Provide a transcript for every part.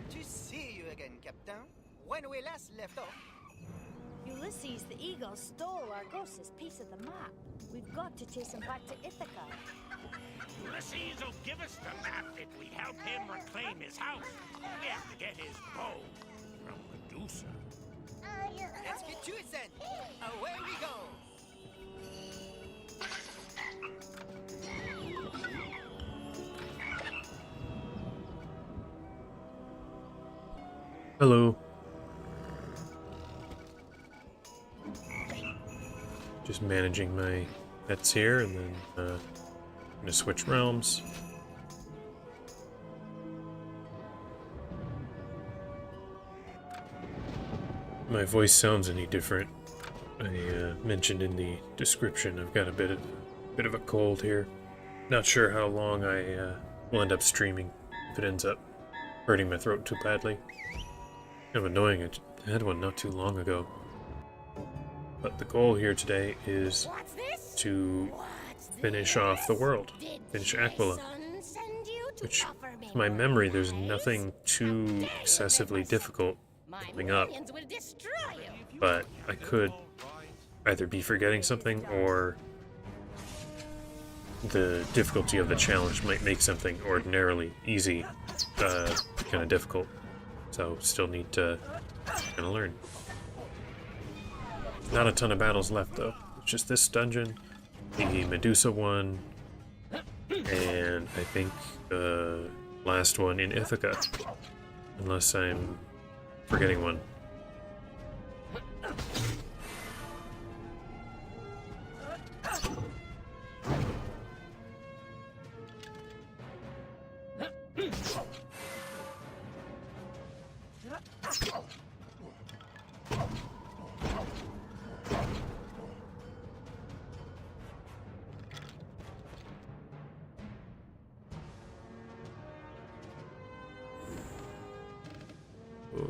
to see you again, Captain. When we last left off, Ulysses the Eagle stole Argos's piece of the map. We've got to chase him back to Ithaca. Ulysses will give us the map if we help him reclaim his house. We have to get his bow from Medusa. let's get to it then. Away we go. Hello. Just managing my pets here, and then I'm gonna switch realms. My voice sounds any different. I mentioned in the description I've got a bit of a cold here. Not sure how long I will end up streaming if it ends up hurting my throat too badly. Kind of annoying. I had one not too long ago. But the goal here today is to finish off the world. Finish Aquila. Which, to my memory, there's nothing too excessively difficult coming up. But I could either be forgetting something, or the difficulty of the challenge might make something ordinarily easy kind of difficult. So still need to kind of learn. Not a ton of battles left though. It's just this dungeon, the Medusa one, and I think the last one in Ithaca. Unless I'm forgetting one.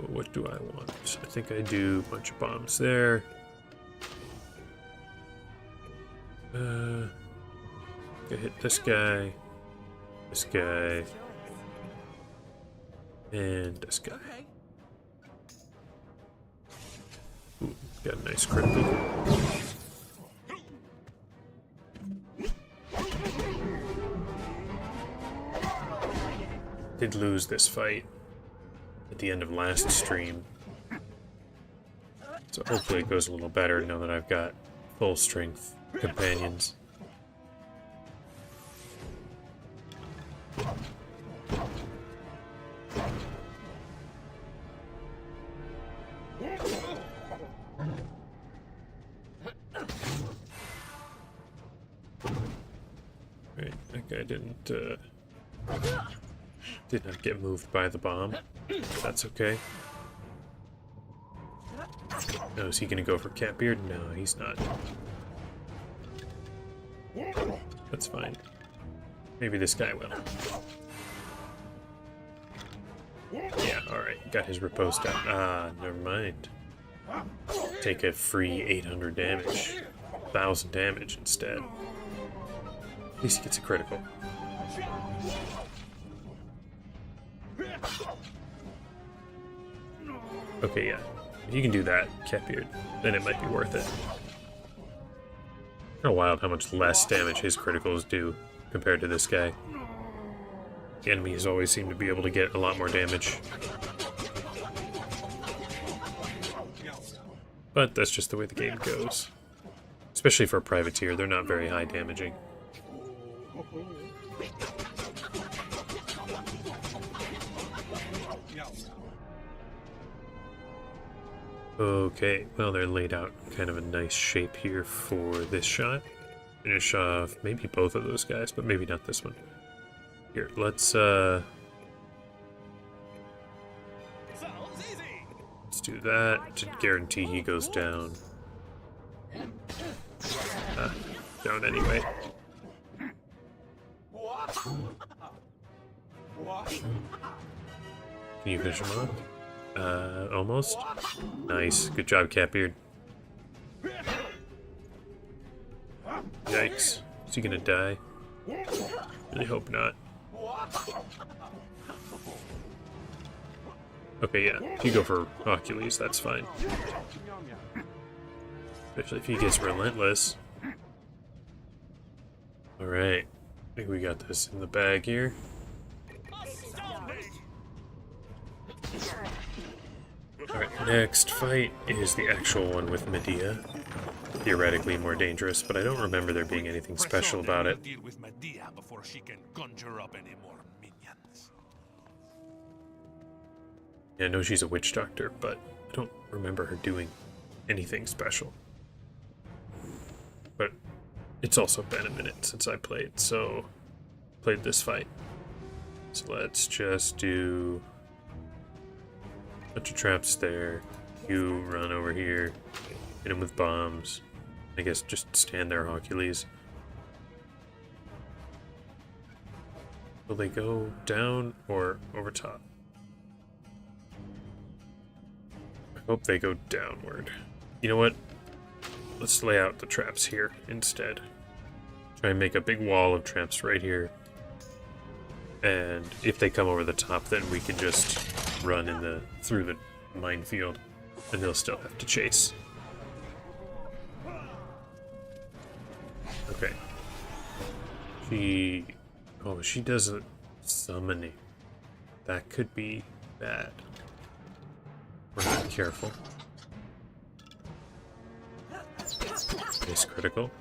What do I want? I think I do a bunch of bombs there. I hit this guy, and this guy. Ooh, got a nice critical. Did lose this fight at the end of last stream, so hopefully it goes a little better now that I've got full strength companions. Right, that guy did not get moved by the bomb. That's okay. Oh, is he gonna go for Catbeard? No, he's not. That's fine. Maybe this guy will. Yeah, alright. Got his riposte out. Ah, never mind. Take a free 800 damage. 1,000 damage instead. At least he gets a critical. Okay, yeah. If you can do that, Catbeard, then it might be worth it. Kind of wild how much less damage his criticals do compared to this guy. The enemies always seem to be able to get a lot more damage. But that's just the way the game goes. Especially for a privateer, they're not very high damaging. Okay, well they're laid out kind of a nice shape here for this shot. Finish off maybe both of those guys, but maybe not this one. Here, let's do that to guarantee he goes down. Down anyway. Can you finish him off? Almost. Nice. Good job, Catbeard. Yikes. Is he gonna die? Really hope not. Okay, yeah. If you go for Aquila, that's fine. Especially if he gets relentless. Alright. I think we got this in the bag here. Alright, next fight is the actual one with Medea. Theoretically more dangerous, but I don't remember there being anything special about it. Deal with Medea before she can conjure up any more minions. Yeah, I know she's a witch doctor, but I don't remember her doing anything special. But it's also been a minute since I played this fight. So let's just do a bunch of traps there. You run over here, hit him with bombs. I guess just stand there, Hercules. Will they go down or over top? I hope they go downward. You know what? Let's lay out the traps here instead. Try and make a big wall of traps right here. And if they come over the top, then we can just run through the minefield, and they'll still have to chase. Okay. She does a summoning. That could be bad. We're not careful. Nice critical.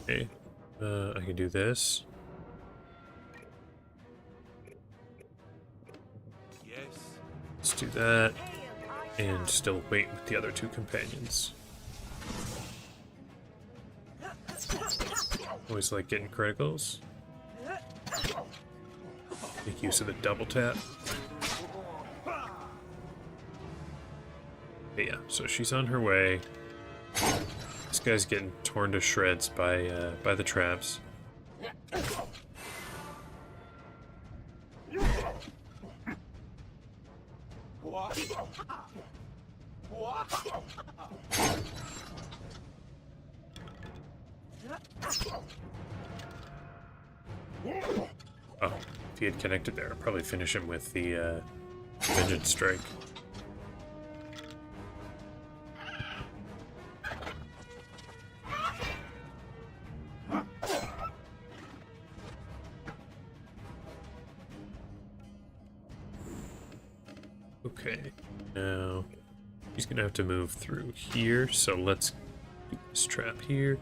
Okay, I can do this. Yes. Let's do that, and still wait with the other two companions. Always like getting criticals. Make use of the double tap. But yeah, so she's on her way. This guy's getting torn to shreds by the traps. Oh, if he had connected there, I'd probably finish him with the Vengeance Strike. Okay, now he's gonna have to move through here, so let's do this trap here.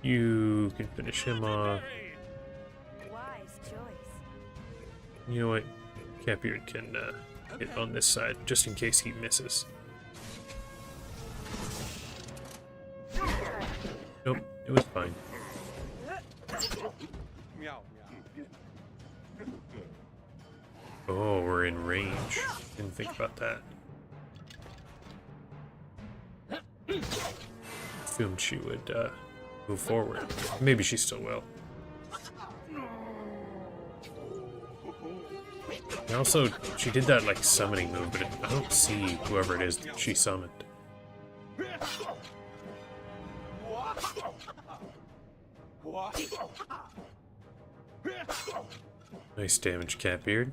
You can finish him off. Wise choice. You know what? Capbeard can hit on this side, just in case he misses. Nope, it was fine. Oh, we're in range. Didn't think about that. Assumed she would move forward. Maybe she still will. And also, she did that like summoning move, but I don't see whoever it is that she summoned. Nice damage, Catbeard.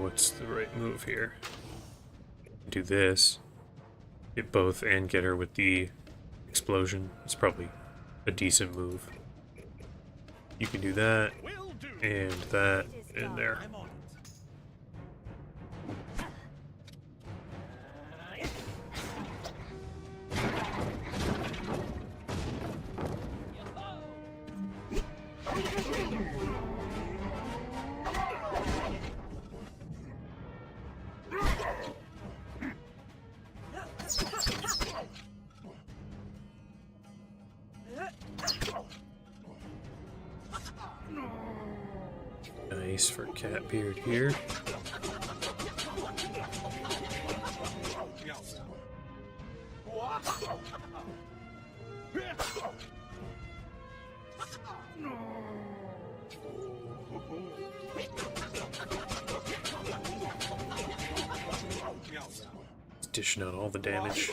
What's the right move here? Do this. Get both and get her with the explosion. It's probably a decent move. You can do that and that in there. Nice for Catbeard here. It's dishing out all the damage.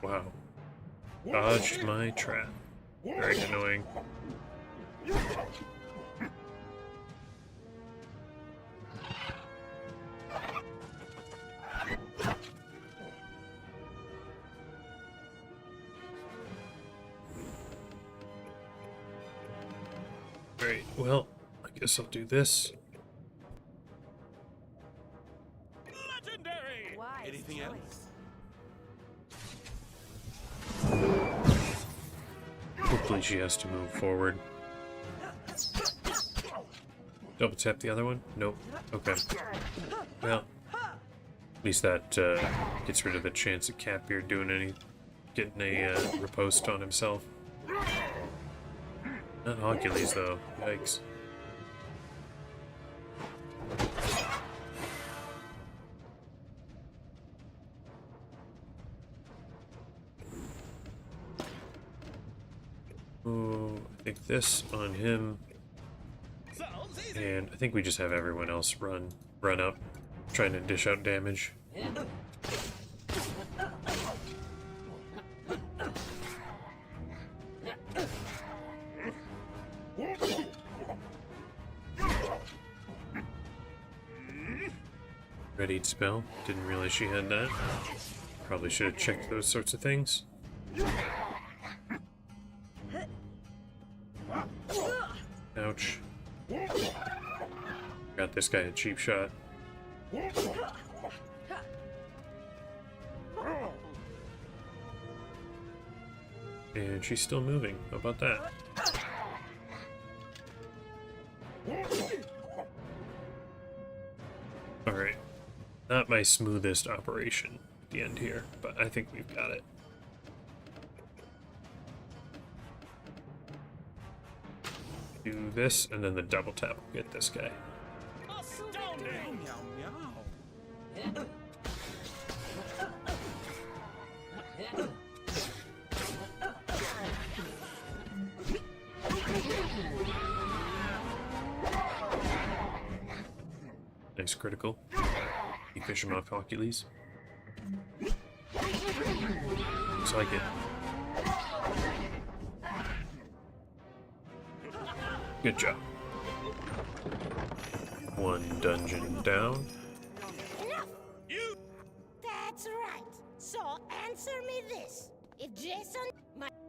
Wow. Dodged my trap. Very annoying. Alright, well, I guess I'll do this. Legendary! Wise Anything choice. Hopefully she has to move forward. Double tap the other one? Nope. Okay. Well, at least that gets rid of the chance of Catbeard getting a riposte on himself. Not Aquila though. Yikes. Oh, I think this on him, and I think we just have everyone else run up, trying to dish out damage. Readied spell. Didn't realize she had that. Probably should have checked those sorts of things. Ouch. Got this guy a cheap shot. And she's still moving. How about that? Alright. Not my smoothest operation at the end here, but I think we've got it. Do this, and then the double tap will get this guy. Astounding! Nice critical. You fish him off Aquila. Looks like it. Good job. One dungeon down. Enough! That's right. So answer me this. If Jason,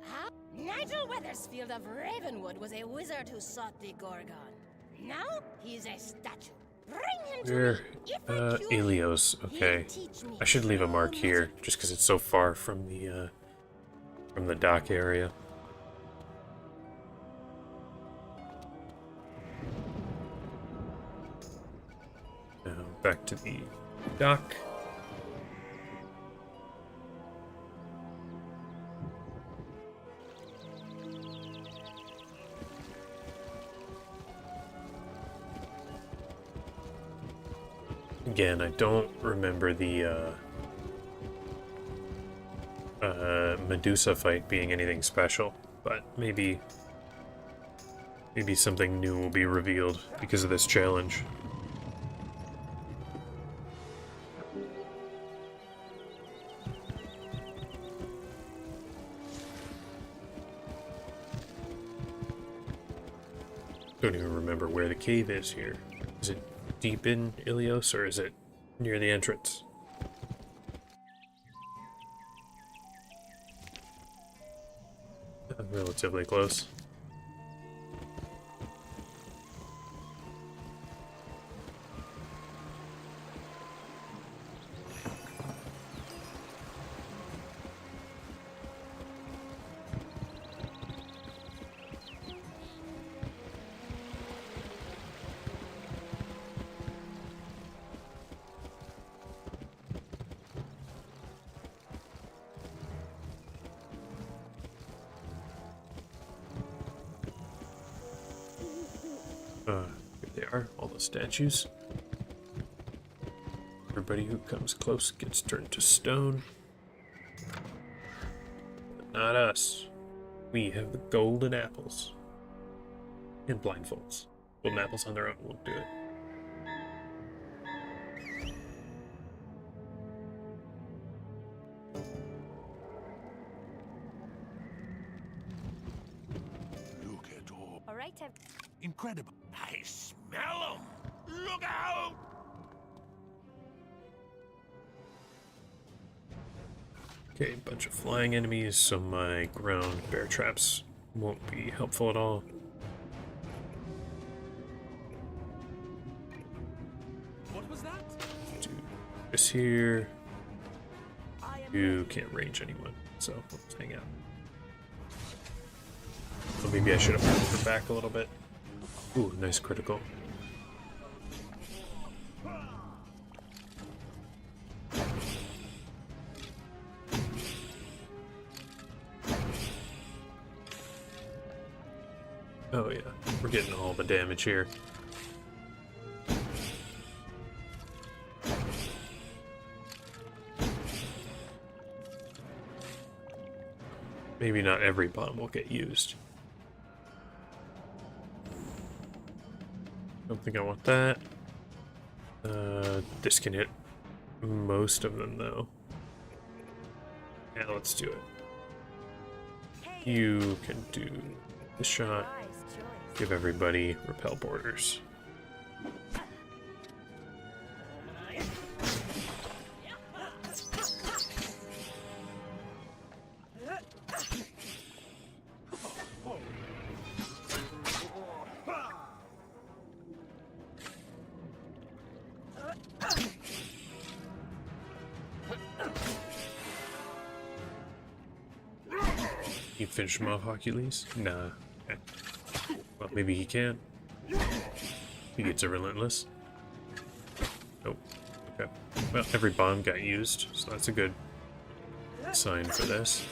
how? Nigel Weathersfield of Ravenwood was a wizard who sought the Gorgon. Now he's a statue. Bring him to Where? me. If I cure him, Elios. Okay. he'll teach me I should leave a mark true here, magic. just because it's so far from the dock area. Now back to the dock. Again, I don't remember the Medusa fight being anything special, but maybe something new will be revealed because of this challenge. Don't even remember where the cave is here. Is it deep in Ilios, or is it near the entrance? Relatively close. Here they are, all the statues. Everybody who comes close gets turned to stone. But not us. We have the golden apples. And blindfolds. Golden apples on their own won't do it. Look at all. All right, Incredible. I smell them. Look out! Okay, a bunch of flying enemies, so my ground bear traps won't be helpful at all. What was that? Do this here. You can't range anyone, so let's hang out. Well, maybe I should have pulled her back a little bit. Ooh, nice critical. Oh yeah, we're getting all the damage here. Maybe not every bomb will get used. Don't think I want that. This can hit most of them though. Yeah, let's do it. You can do the shot. Give everybody repel borders. You finish him off, Aquila? Nah. Okay. Well, maybe he can. He gets a relentless. Nope. Okay. Well, every bomb got used, so that's a good sign for this.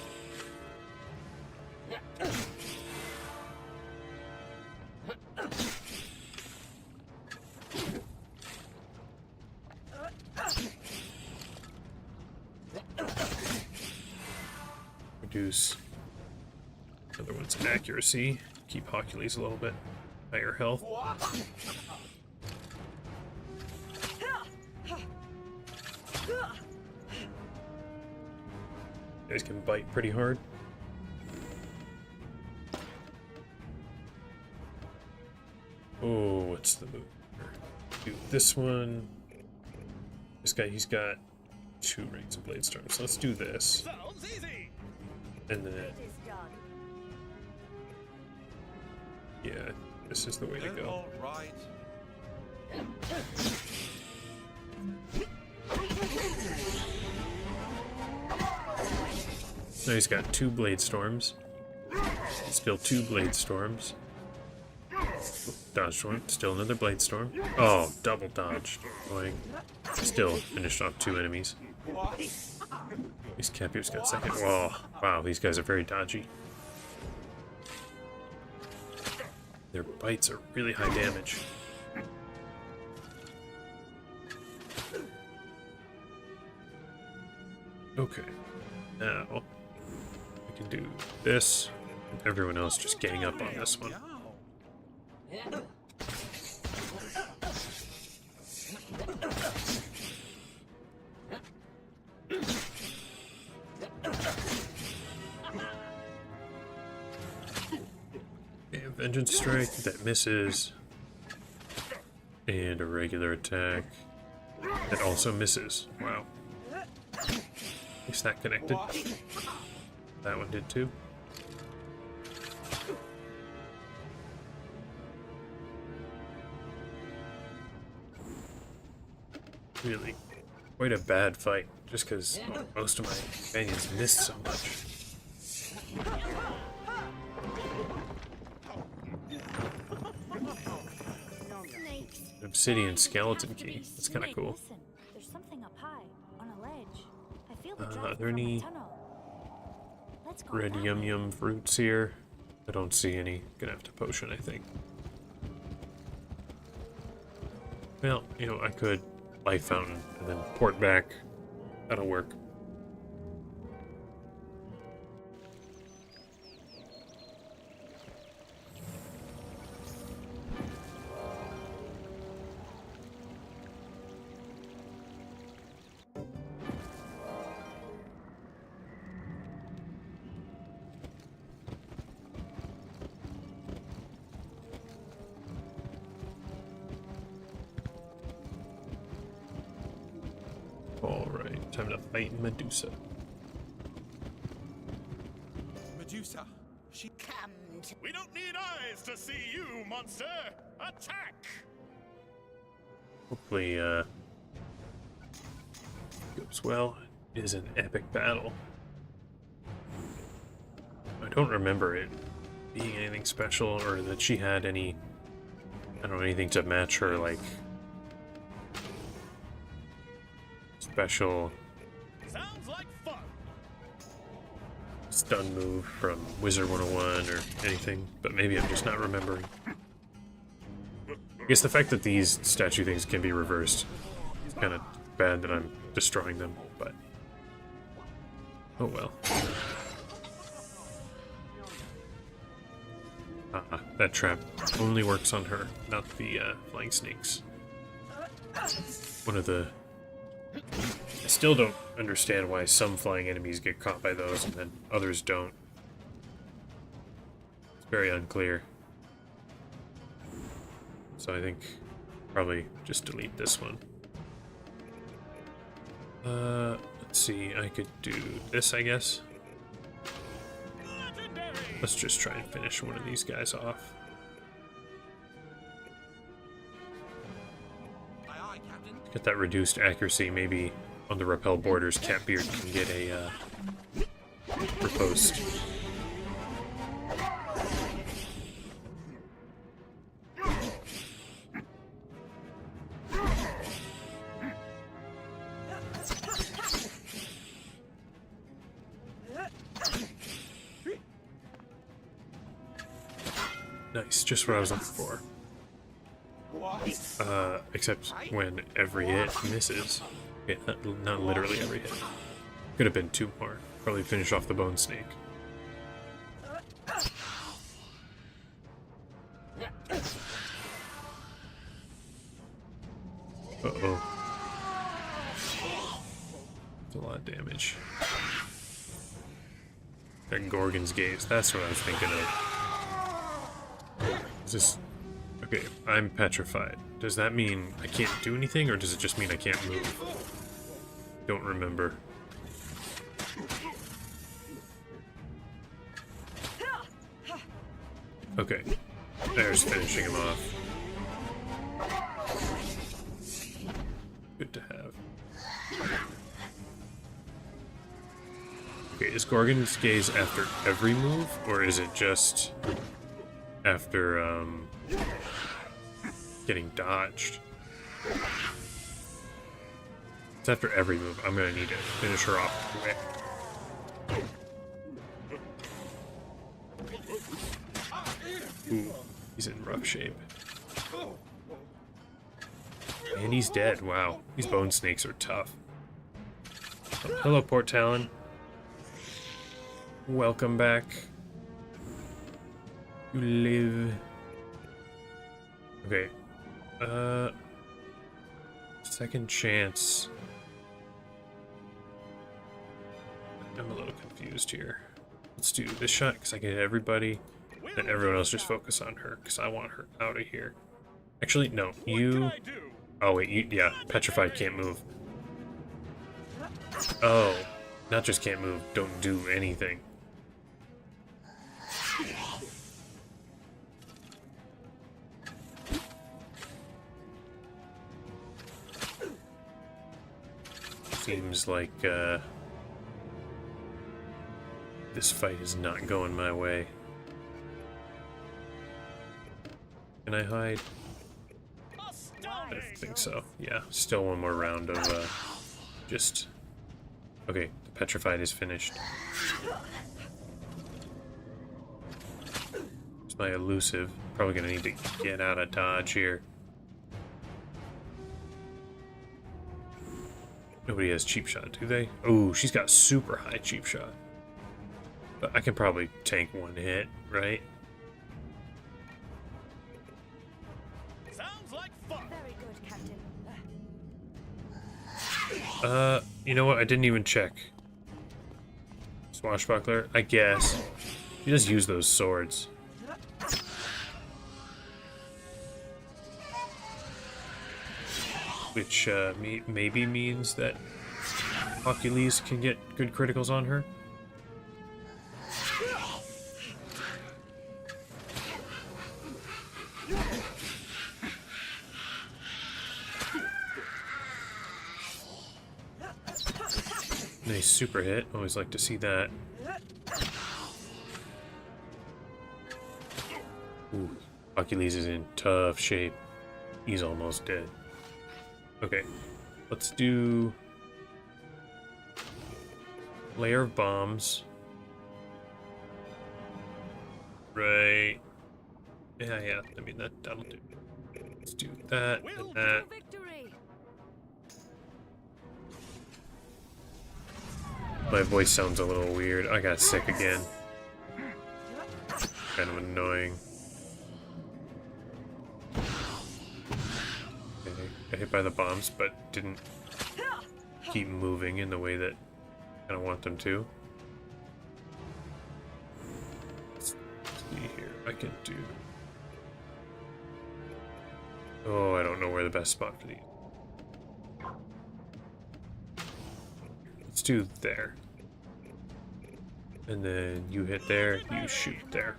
Reduce other one's accuracy. Keep Hercules a little bit higher health. You guys can bite pretty hard. Oh, what's the move? Do this one. This guy, he's got 2 rings of blade storm, so let's do this. Sounds easy. And then, it is done. yeah, this is the way to go. All right. Now he's got 2 blade storms. Still 2 blade storms. Dodged one. Still another blade storm. Oh, double dodged. Annoying. Still finished off 2 enemies. These Capu's got 2nd. Whoa. Wow, these guys are very dodgy. Their bites are really high damage. Okay. Now, we can do this. And everyone else just gang up on this one. And Vengeance Strike, that misses. And a regular attack that also misses. Wow. Is that connected? That one did too. Really, quite a bad fight, just because most of my companions missed so much. Snakes. Obsidian skeleton key. That's kind of cool. Listen, there's something up high on a ledge. I feel the Are drive there from a any tunnel. Let's go red that yum way. yum fruits here? I don't see any. Gonna have to potion, I think. Well, you know, I could life fountain and then port back. That'll work. Alright, time to fight Medusa. Medusa, she Come to We don't need eyes to see you, monster! Attack! Hopefully, goes well. It is an epic battle. I don't remember it being anything special or that she had any, I don't know, anything to match her, like, special Sounds like fun! stun move from Wizard 101 or anything, but maybe I'm just not remembering. I guess the fact that these statue things can be reversed is kind of bad that I'm destroying them, but oh well. That trap only works on her, not the flying snakes. One of the... I still don't understand why some flying enemies get caught by those and then others don't. It's very unclear. So I think probably just delete this one. Let's see, I could do this, I guess. Let's just try and finish one of these guys off. aye aye, Captain. Get that reduced accuracy, maybe on the repel borders, Catbeard can get a riposte. Nice, just what I was looking for. Except when every hit misses. Okay, not literally every hit. Could have been two more. Probably finish off the bone snake. Uh-oh. That's a lot of damage. That Gorgon's Gaze, that's what I was thinking of. Is this... Okay, I'm petrified. Does that mean I can't do anything, or does it just mean I can't move? Don't remember. Okay. There's finishing him off. Good to have. Okay, is Gorgon's Gaze after every move, or is it just after, getting dodged? It's after every move. I'm gonna need to finish her off quick. Ooh, he's in rough shape. And he's dead. Wow, these bone snakes are tough. Oh, hello, Port Talon. Welcome back. You live. Okay. Second chance. I'm a little confused here. Let's do this shot because I can hit everybody, and everyone else just focus on her because I want her out of here. Actually, no. You. Oh wait, you, yeah. Petrified can't move. Oh, not just can't move. Don't do anything. Seems like, this fight is not going my way. Can I hide? I don't think so. Yeah, still one more round of, just... Okay, the petrified is finished. It's my elusive. Probably gonna need to get out of dodge here. Nobody has cheap shot, do they? Oh, she's got super high cheap shot. But I can probably tank one hit, right? Sounds like fun. Very good, Captain. You know what? I didn't even check. Swashbuckler, I guess. She does use those swords. Which maybe means that Aquila can get good criticals on her. Nice super hit. Always like to see that. Ooh, Achilles is in tough shape. He's almost dead. Okay, let's do layer of bombs. Right. Yeah. I mean that'll do. Let's do that and that. Victory! My voice sounds a little weird. I got sick again. Kind of annoying. Okay, got hit by the bombs, but didn't keep moving in the way that I kind of want them to. Let's see here. I can do. Oh, I don't know where the best spot for these. Let's do there. And then you hit there, you shoot there.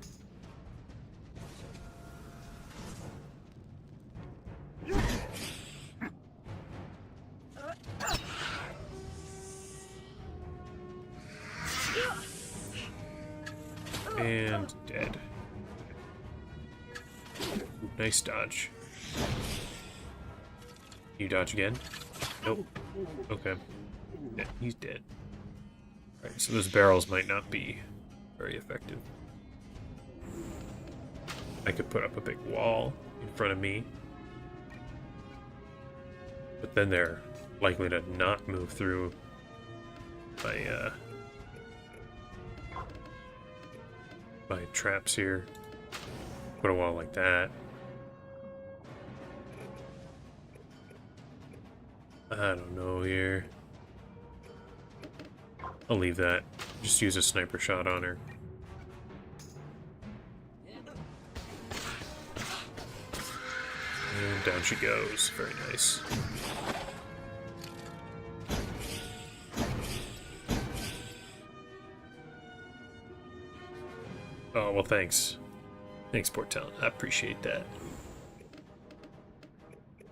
And dead. Ooh, nice dodge. You dodge again? Nope. Okay. Yeah, he's dead. Alright, so those barrels might not be very effective. I could put up a big wall in front of me. But then they're likely to not move through my traps here. Put a wall like that. I don't know here. I'll leave that. Just use a sniper shot on her. And down she goes. Very nice. Oh, well, thanks. Thanks, Portel. I appreciate that.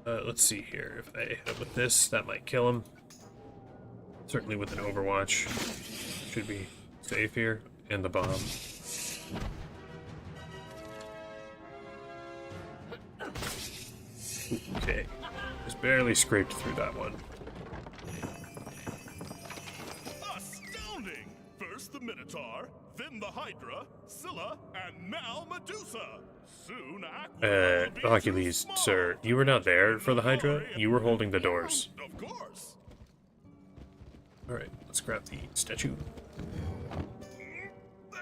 Let's see here. If I hit him with this, that might kill him. Certainly with an Overwatch. Should be safe here. And the bomb. Okay. Just barely scraped through that one. Astounding! First the Minotaur, then the Hydra, Scylla, and now Medusa. Soon Aquila will be Achilles, too sir, small. you were not there for the Hydra. You were holding the doors. Of course. Alright, let's grab the statue. There.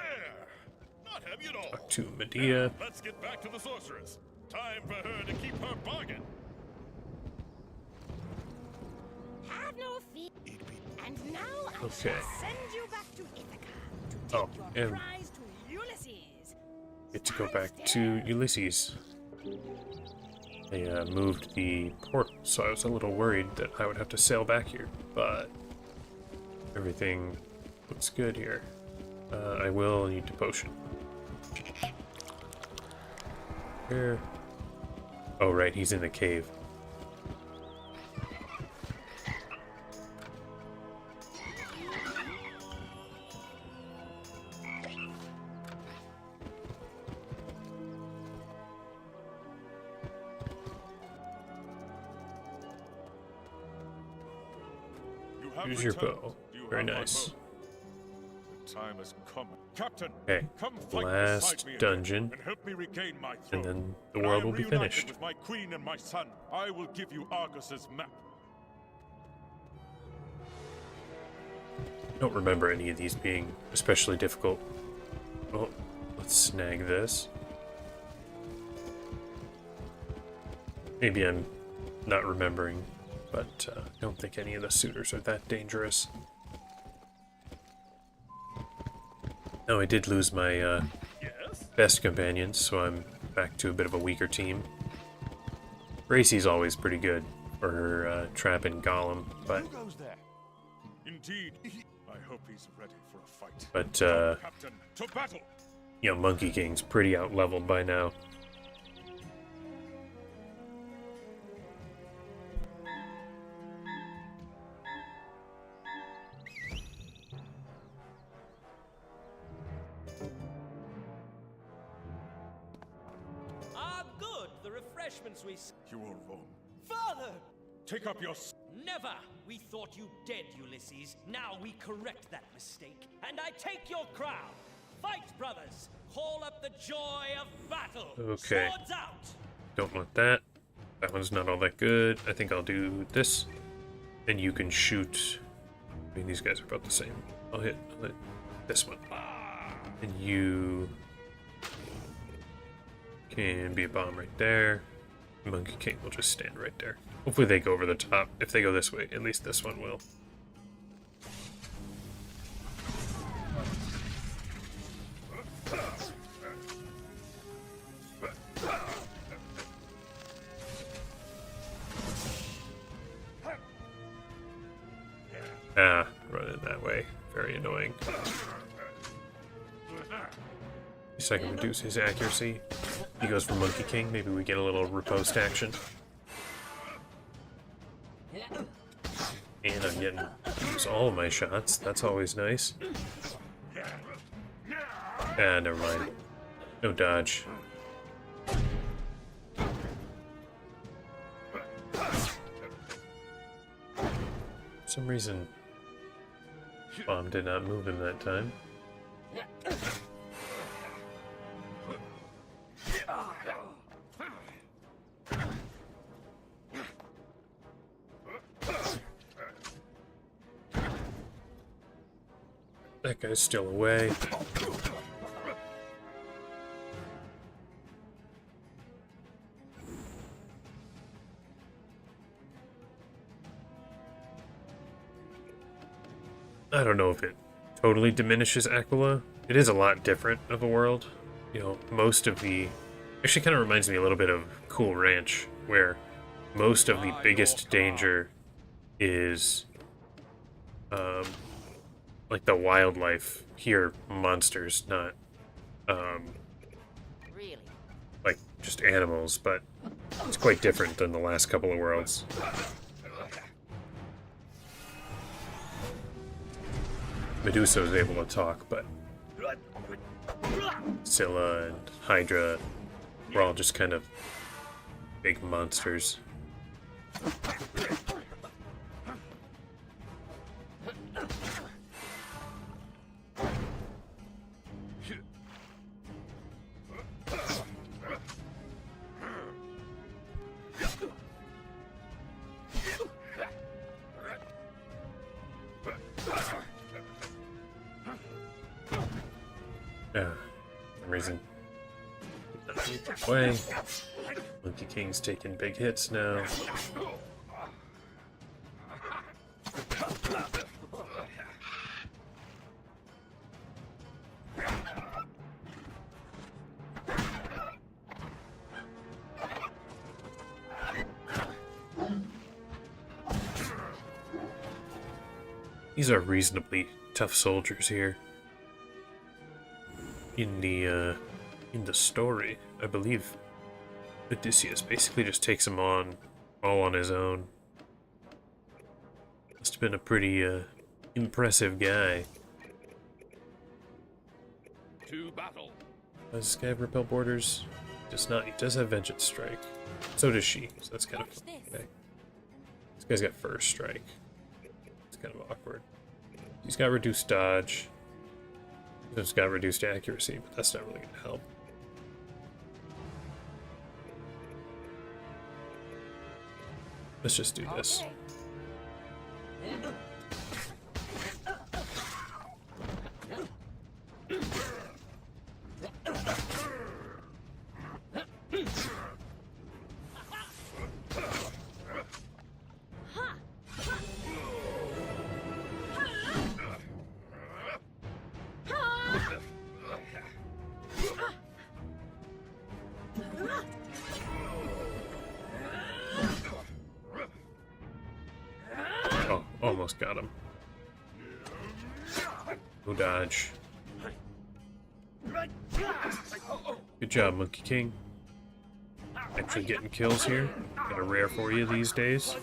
Not heavy at all. Talk to Medea. Let's get back to the sorceress. Time for her to keep her bargain. Have no fear. And now I Okay. shall send you back to Ithaca to Oh, take your and prize to Ulysses. get to go back to Ulysses. They moved the portal, so I was a little worried that I would have to sail back here, but everything looks good here. I will need to potion. Here. Oh, right, he's in the cave. You have Use your returned. bow. Do you Very have my nice. bow? The time has come. Captain, Okay, come fight last beside me again dungeon, and help me regain my throne. and then the When I world am will be reunited finished. With my queen and my son, I will give you Argus's map. don't remember any of these being especially difficult. Oh, let's snag this. Maybe I'm not remembering, but I don't think any of the suitors are that dangerous. No, I did lose my best companions, so I'm back to a bit of a weaker team. Gracie's always pretty good for her trap and golem, but Who goes there? Indeed. I hope he's ready for a fight. but Captain, to battle. you know, Monkey King's pretty out-leveled by now. Ah, good. The refreshments we... You are wrong. Father! Take up your... Never! We thought you dead, Ulysses. Now we correct that mistake. And I take your crown. Fight, brothers! Call up the joy of battle! Okay. Swords out! Don't want that. That one's not all that good. I think I'll do this. And you can shoot... I mean, these guys are about the same. I'll hit this one. And you... can be a bomb right there. Monkey King will just stand right there. Hopefully they go over the top. If they go this way, at least this one will. Ah, running that way. Very annoying. So I can reduce his accuracy. He goes for Monkey King. Maybe we get a little riposte action. And I'm getting to use all of my shots. That's always nice. Ah, never mind. No dodge. For some reason, bomb did not move him that time. That guy's still away. I don't know if it totally diminishes Aquila. It is a lot different of a world. You know, most of the... Actually kind of reminds me a little bit of Cool Ranch, where most of the biggest danger is... like the wildlife. Here, monsters, not... Really? like, just animals, but it's quite different than the last couple of worlds. Medusa was able to talk, but Scylla and Hydra were all just kind of big monsters. Yeah, for some reason. Way. Monkey King's taking big hits now. These are reasonably tough soldiers here. In the story, I believe Odysseus basically just takes them on all on his own. Must have been a pretty impressive guy. To battle. Does this guy have repel borders? Does not. He does have vengeance strike. So does she. So that's kind of okay. This guy's got first strike. It's kind of awkward. He's got reduced dodge. He's got reduced accuracy, but that's not really going to help. Let's just do this. Oh, almost got him. No dodge. Good job, Monkey King. Actually getting kills here. Kind of rare for you these days.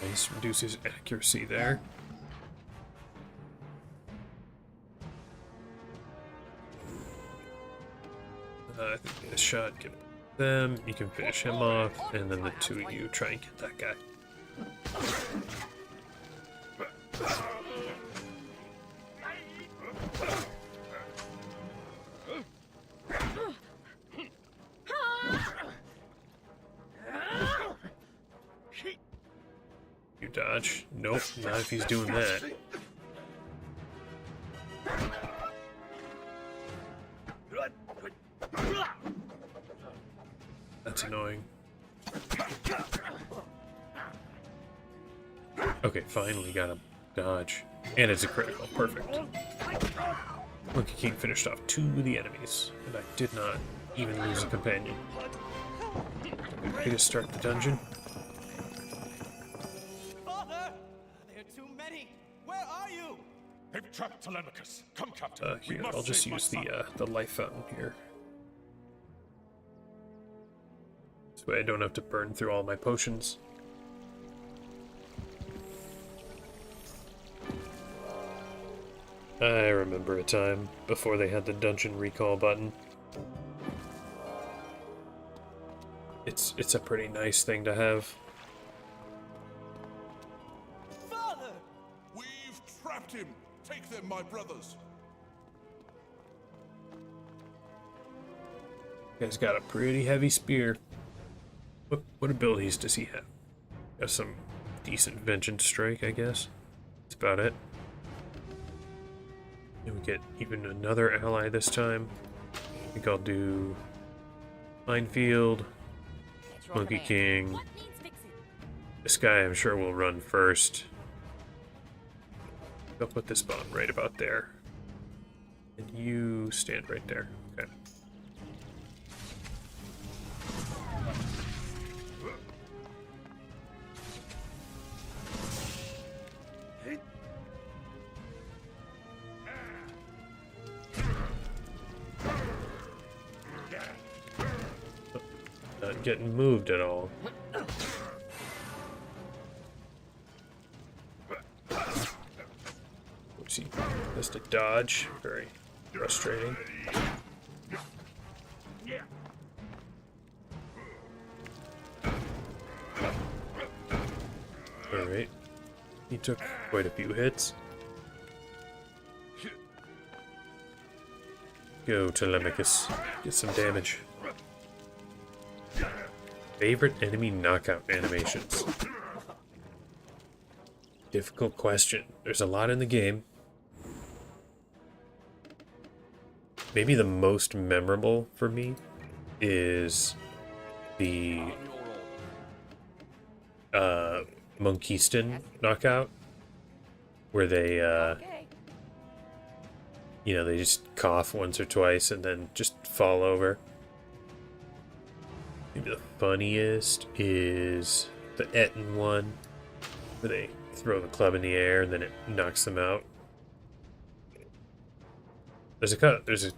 Nice, reduces accuracy there. I think get a shot, get them, you can finish him off, and then the two of you try and get that guy. You dodge. Nope, not if he's doing that. That's annoying. Okay, finally got him. Dodge. And it's a critical. Perfect. Monkey King finished off 2 of the enemies, and I did not even lose a companion. Ready to start the dungeon? Father! There are too many! Where are you? They've trapped Telemachus. Come, Captain. We Here, must I'll just save my use son. the life fountain here. This way I don't have to burn through all my potions. I remember a time before they had the dungeon recall button. It's a pretty nice thing to have. Father! We've trapped him. Take them, my brothers. Guy's got a pretty heavy spear. What abilities does he have? Got some decent vengeance strike, I guess. That's about it. And we get even another ally this time. I think I'll do Minefield, Monkey King. This guy I'm sure will run first. I'll put this bomb right about there. And you stand right there. Okay. Not getting moved at all. Oopsie. Just a dodge. Very frustrating. Alright. He took quite a few hits. Go, Telemachus. Get some damage. Favorite enemy knockout animations? Difficult question. There's a lot in the game. Maybe the most memorable for me is the Monkeyston knockout, where they you know, they just cough once or twice and then just fall over. Maybe the funniest is the Etten one, where they throw the club in the air and then it knocks them out. There's a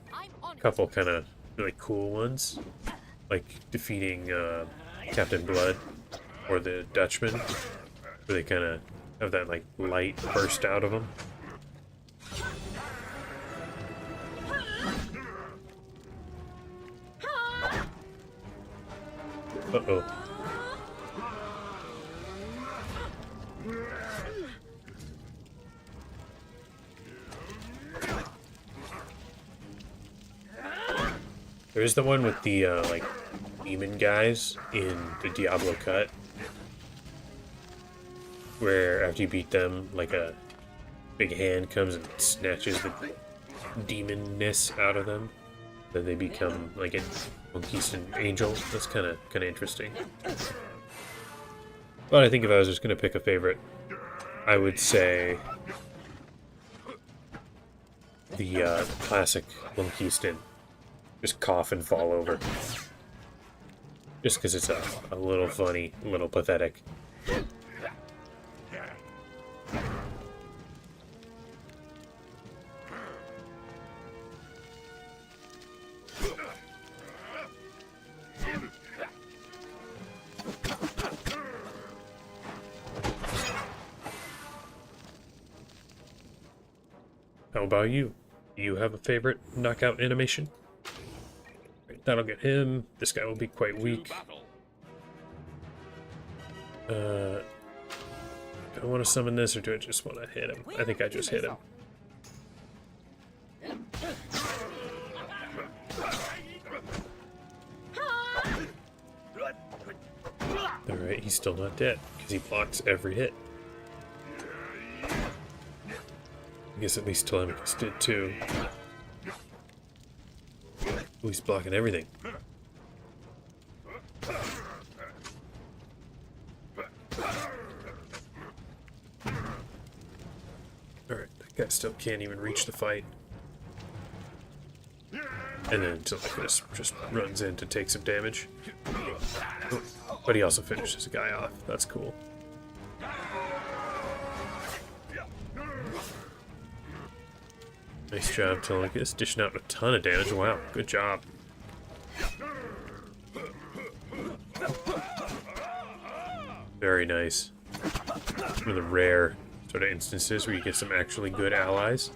couple kind of really cool ones, like defeating Captain Blood or the Dutchman, where they kind of have that like light burst out of them. Uh-oh. There's the one with the, like, demon guys in the Diablo cut, where after you beat them, like, a big hand comes and snatches the demonness out of them. Then they become like a conquisted angel. That's kind of interesting. But I think if I was just gonna pick a favorite, I would say the classic Conquisted. Just cough and fall over. Just because it's a little funny, a little pathetic. How about you? Do you have a favorite knockout animation? Right, that'll get him. This guy will be quite weak. Do I want to summon this or do I just want to hit him? I think I just hit him. Alright, he's still not dead because he blocks every hit. I guess at least Telemachus did too. Ooh, he's blocking everything. Alright, that guy still can't even reach the fight. And then Telemachus just runs in to take some damage. Oh, but he also finishes a guy off. That's cool. Nice job, Telemachus. Dishing out a ton of damage. Wow, good job. Very nice. One of the rare sort of instances where you get some actually good allies.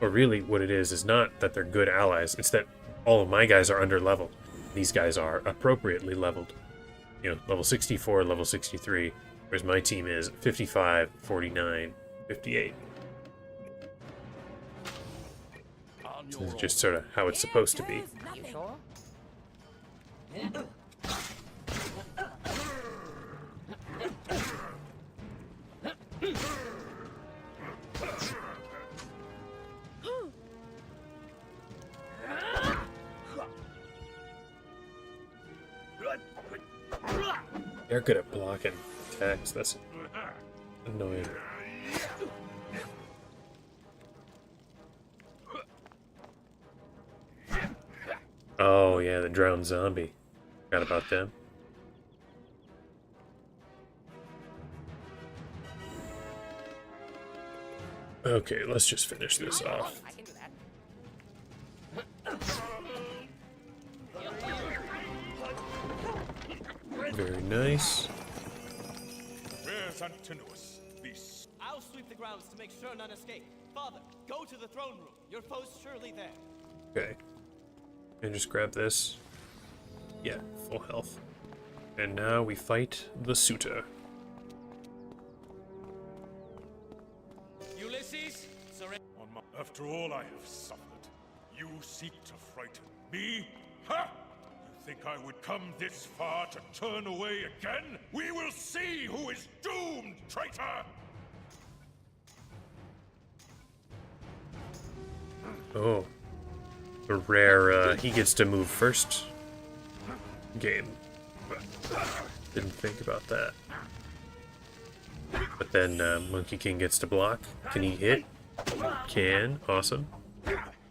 Or really, what it is not that they're good allies, it's that all of my guys are under leveled. These guys are appropriately leveled. You know, level 64, level 63. Whereas my team is 55, 49, 58. This is just sort of how it's supposed to be. They're good at blocking attacks. That's annoying. Oh yeah, the drowned zombie. Forgot about them. Okay, let's just finish this off. Very nice. Where's Antinous? This. I'll sweep the grounds to make sure none escape. Father, go to the throne room. Your foe's surely there. Okay. And just grab this. Yeah, full health. And now we fight the suitor. Ulysses, surrender. After all I have suffered, you seek to frighten me? Ha! You think I would come this far to turn away again? We will see who is doomed, traitor! Oh. A rare, he gets to move first game. Didn't think about that. But then Monkey King gets to block. Can he hit? Can. Awesome.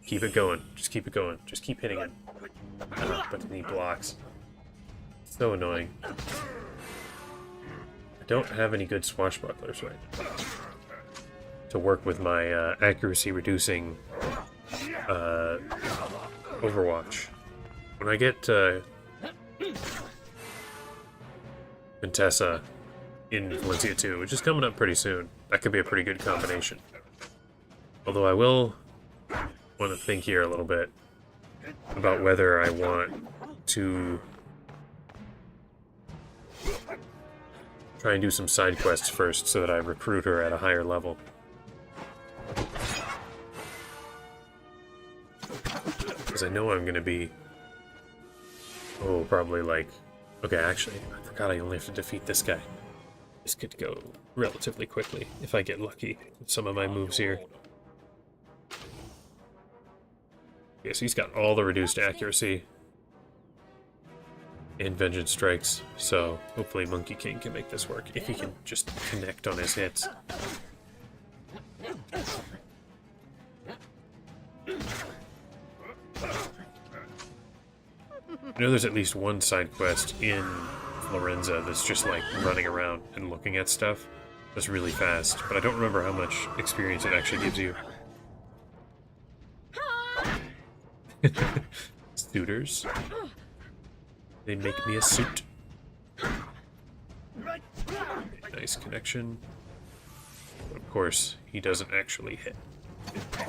Keep it going. Just keep it going. Just keep hitting him. But then he blocks. So annoying. I don't have any good swashbucklers right to work with my accuracy reducing Overwatch. When I get Contessa in Valencia 2, which is coming up pretty soon, that could be a pretty good combination. Although I will want to think here a little bit about whether I want to try and do some side quests first so that I recruit her at a higher level. Because I know I'm going to be... Oh, probably like... Okay, actually, I forgot I only have to defeat this guy. this could go relatively quickly if I get lucky with some of my moves here. Yes, he's got all the reduced accuracy and vengeance strikes, so hopefully Monkey King can make this work if he can just connect on his hits. I know there's at least one side quest in Florenza that's just like running around and looking at stuff. That's really fast, but I don't remember how much experience it actually gives you. Suitors. They make me a suit. Nice connection. But of course, he doesn't actually hit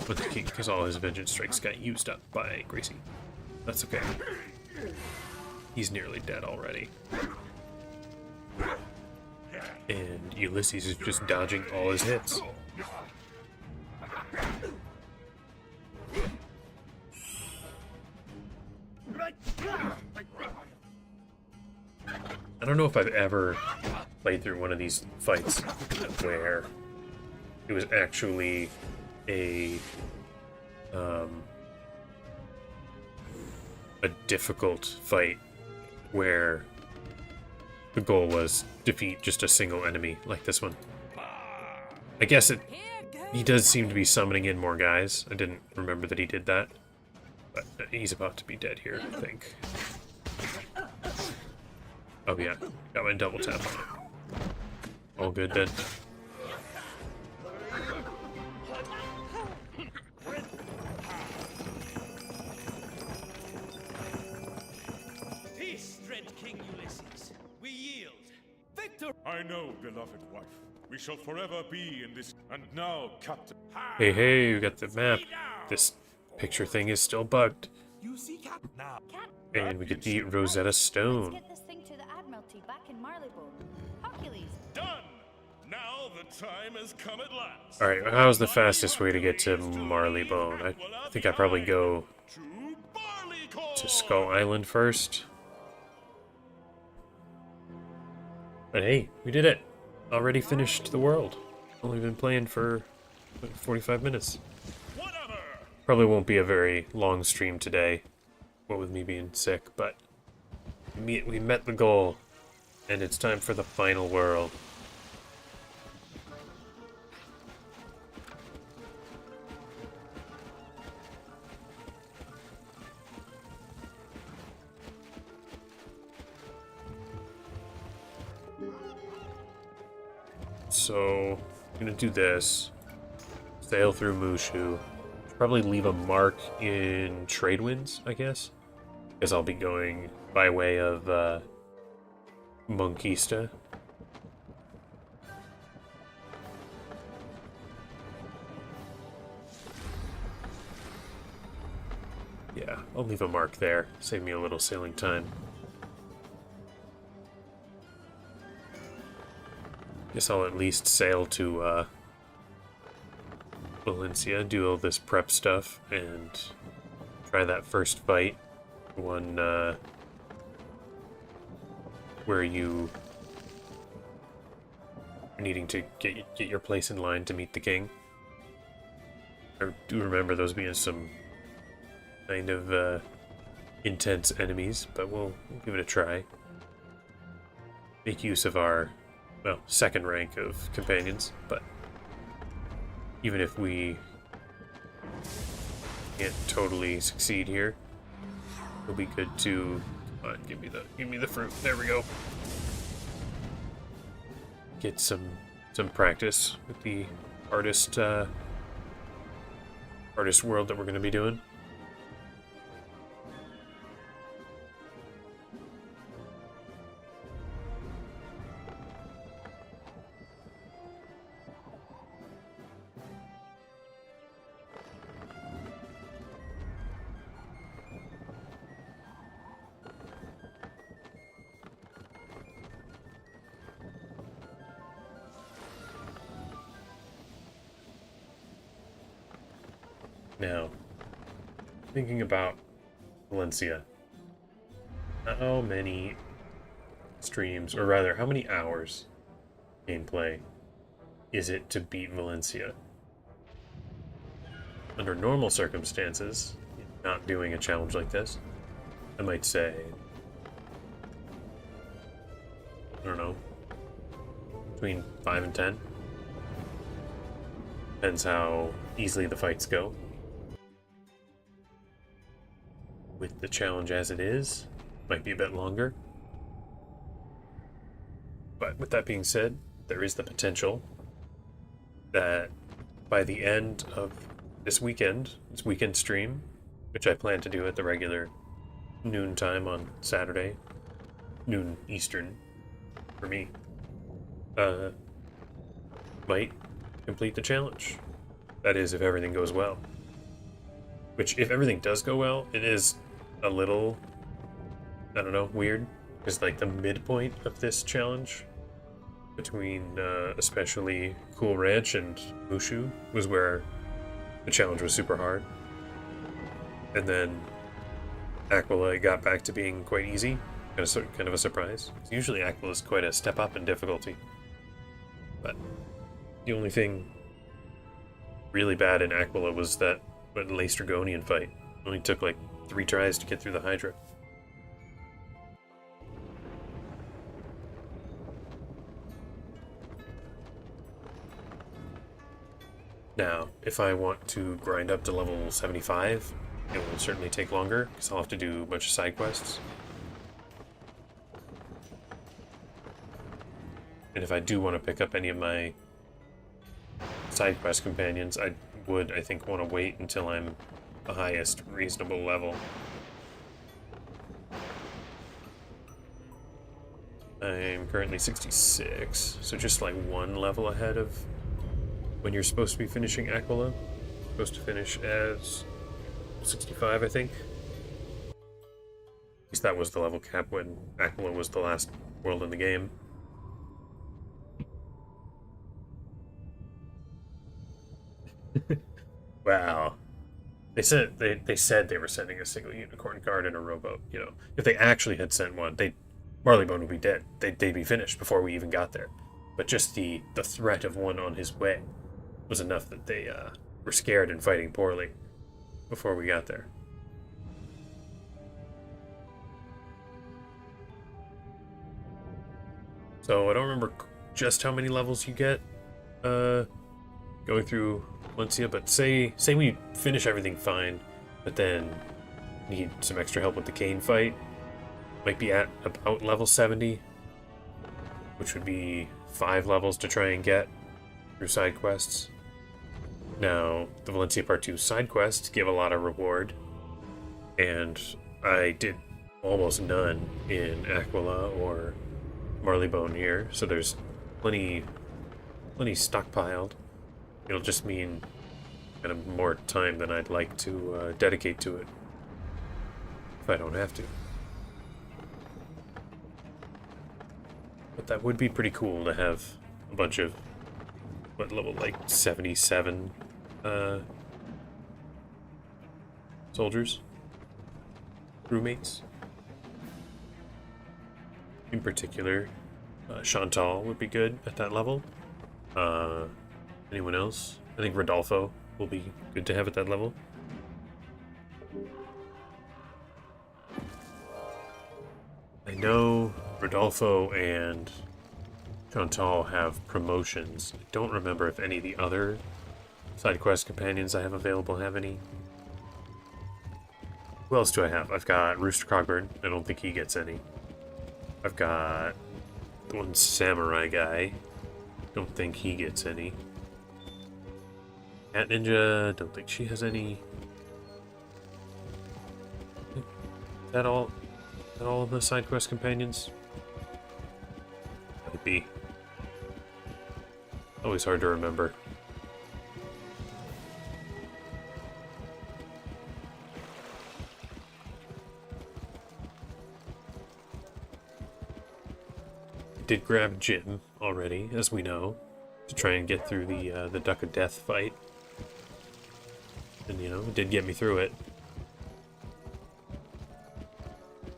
with the king because all his vengeance strikes got used up by Gracie. That's okay. He's nearly dead already. And Ulysses is just dodging all his hits. I don't know if I've ever played through one of these fights where it was actually a difficult fight where the goal was defeat just a single enemy like this one. I guess he does seem to be summoning in more guys. I didn't remember that he did that. But he's about to be dead here, I think. Oh yeah, got my double tap on it. All good then. Peace, dread King Ulysses. We yield. Victor! I know, beloved wife. We shall forever be in this. And now, Captain. Hey, we got the map. This picture thing is still bugged. You see, Cap now. And we get the Rosetta Stone. Let's get this thing to the Admiralty back in Marleybone. Hercules. Done! Now the time has come at last. Alright, how's the fastest way to get to Marleybone? I think I probably go to Skull Island first. But hey, we did it! Already finished the world. Only been playing for 45 minutes. Probably won't be a very long stream today, what with me being sick, but we met the goal, and it's time for the final world. So, I'm gonna do this. Sail through Mushu. Probably leave a mark in Tradewinds, I guess. Because I'll be going by way of Monkista. Yeah, I'll leave a mark there. Save me a little sailing time. Guess I'll at least sail to Valencia, do all this prep stuff, and try that first fight. One where you are needing to get your place in line to meet the king. I do remember those being some kind of intense enemies, but we'll give it a try. Make use of our, well, second rank of companions, but even if we can't totally succeed here, it'll be good to come on, give me the fruit. There we go. Get some practice with the artist world that we're going to be doing. Now, thinking about Valencia, how many streams, or rather, how many hours gameplay is it to beat Valencia. Under normal circumstances, not doing a challenge like this, I might say, I don't know, between 5 and 10. Depends how easily the fights go. With the challenge as it is, might be a bit longer. But with that being said, there is the potential that by the end of this weekend stream, which I plan to do at the regular noon time on Saturday, noon Eastern for me, might complete the challenge. That is, if everything goes well. Which, if everything does go well, it is a little, I don't know, weird. Because, like, the midpoint of this challenge, between especially Cool Ranch and Mushu, was where the challenge was super hard. And then Aquila got back to being quite easy. Kind of a surprise. Usually Aquila is quite a step up in difficulty. But the only thing really bad in Aquila was that Laestrygonian fight. It only took like 3 tries to get through the Hydra. Now, if I want to grind up to level 75, it will certainly take longer, because I'll have to do a bunch of side quests. And if I do want to pick up any of my side quest companions, I would, I think, want to wait until I'm the highest reasonable level. I'm currently 66, so just like 1 level ahead of when you're supposed to be finishing Aquila. Supposed to finish as 65, I think. At least that was the level cap when Aquila was the last world in the game. Wow. They said they were sending a single unicorn card and a rowboat. You know, if they actually had sent one, Marleybone would be dead. They'd be finished before we even got there. But just the threat of one on his way was enough that they were scared and fighting poorly before we got there. So I don't remember just how many levels you get going through Valencia, but say we finish everything fine, but then need some extra help with the Kane fight. Might be at about level 70, which would be 5 levels to try and get through side quests. Now, the Valencia Part 2 side quests give a lot of reward, and I did almost none in Aquila or Marleybone here, so there's plenty stockpiled. It'll just mean kind of more time than I'd like to dedicate to it, if I don't have to. But that would be pretty cool to have a bunch of, level like 77 soldiers, crewmates. In particular, Chantal would be good at that level. Anyone else? I think Rodolfo will be good to have at that level. I know Rodolfo and Chantal have promotions. I don't remember if any of the other side quest companions I have available have any. Who else do I have? I've got Rooster Cogburn. I don't think he gets any. I've got the one samurai guy. Don't think he gets any. Cat Ninja, don't think she has any. Is that all? Is that all of the side quest companions? Might be. Always hard to remember. I did grab Jim already, as we know, to try and get through the Duck of Death fight. And, you know, it did get me through it.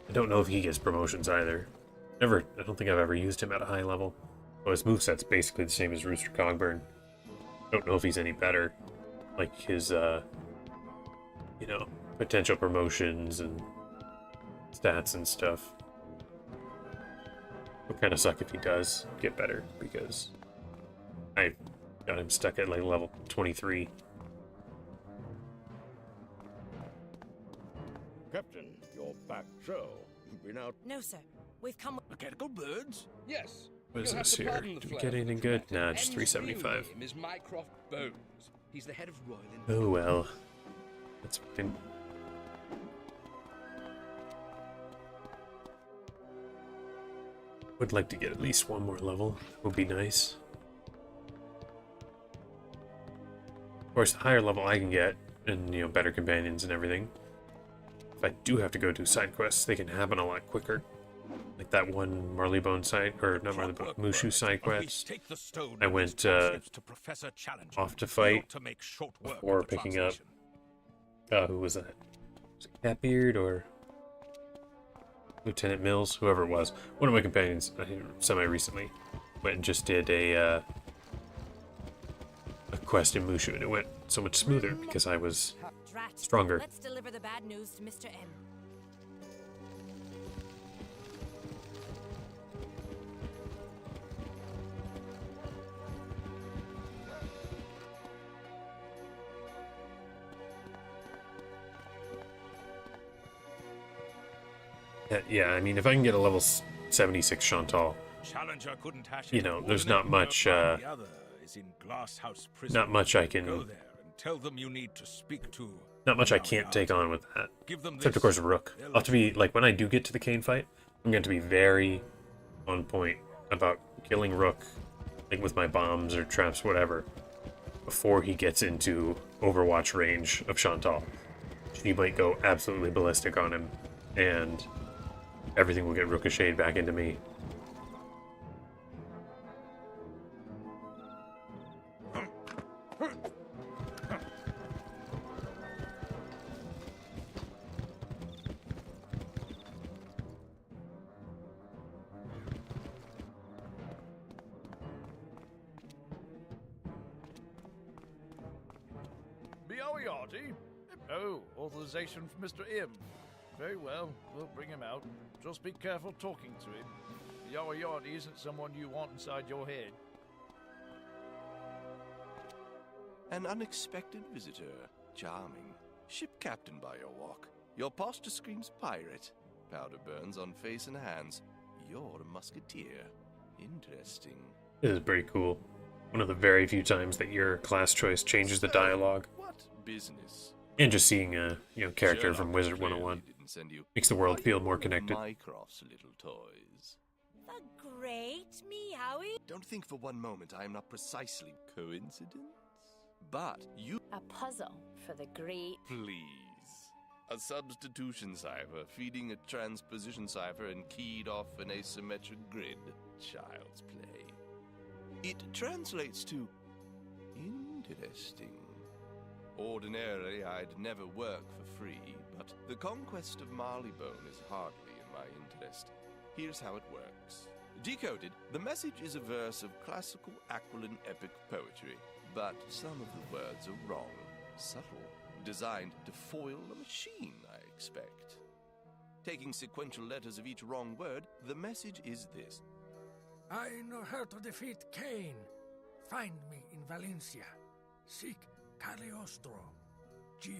I don't know if he gets promotions either. I don't think I've ever used him at a high level. Well, his moveset's basically the same as Rooster Cogburn. Don't know if he's any better. Like his, you know, potential promotions and stats and stuff. Would kind of suck if he does get better, because I got him stuck at like level 23. Captain, you're back, so you've been out. No, sir. We've come. Mechanical birds? Yes. What is You'll have this to here? pardon the Do we flair get of the anything good? dramatic. Nah, just M's 375. real name is Mycroft Bones. He's the head of Royal Oh well. That's fine. Would like to get at least one more level. Would be nice. Of course, the higher level I can get, and, you know, better companions and everything. If I do have to go do side quests, they can happen a lot quicker. Like that one Marleybone side, or not Marleybone, Mushu side quest. I went off to fight before picking up. Who was that? Was it Catbeard or Lieutenant Mills? Whoever it was. One of my companions, semi-recently, went and just did a quest in Mushu, and it went so much smoother because I was Drat. stronger. Let's deliver the bad news to Mr. M. Yeah, I mean, if I can get a level 76 Chantal, Challenger couldn't hash you it know, out. there's One not much, member by the other is in Glasshouse Prison. not much I Go can, there and tell them you need to speak to. not much I can't take on with that. Give them Except, of this. course, Rook. They'll I'll have to be, like, when I do get to the Kane fight, I'm going to be very on point about killing Rook, like, with my bombs or traps, whatever, before he gets into Overwatch range of Chantal. She might go absolutely ballistic on him, and everything will get ricocheted back into me. Moriarty? Oh, authorization from Mr. M. Very well, we'll bring him out. Just be careful talking to him. Moriarty isn't someone you want inside your head. An unexpected visitor. Charming. Ship captain by your walk. Your posture screams pirate. Powder burns on face and hands. You're a musketeer. Interesting. This is pretty cool. One of the very few times that your class choice changes the dialogue. What business? And just seeing a, you know, character Sherlock from Wizard clearly 101 didn't send you. makes the world feel Are more you connected. Mycroft's little toys. The great Meowie. Don't think for one moment I am not precisely coincidence. But you A puzzle for the great. please. A substitution cipher feeding a transposition cipher and keyed off an asymmetric grid. Child's play. It translates to interesting. Ordinarily, I'd never work for free, but the conquest of Marleybone is hardly in my interest. Here's how it works. Decoded, the message is a verse of classical Aquilan epic poetry, but some of the words are wrong, subtle, designed to foil a machine, I expect. Taking sequential letters of each wrong word, the message is this. I know how to defeat Cain. Find me in Valencia. Seek Cagliostro. G.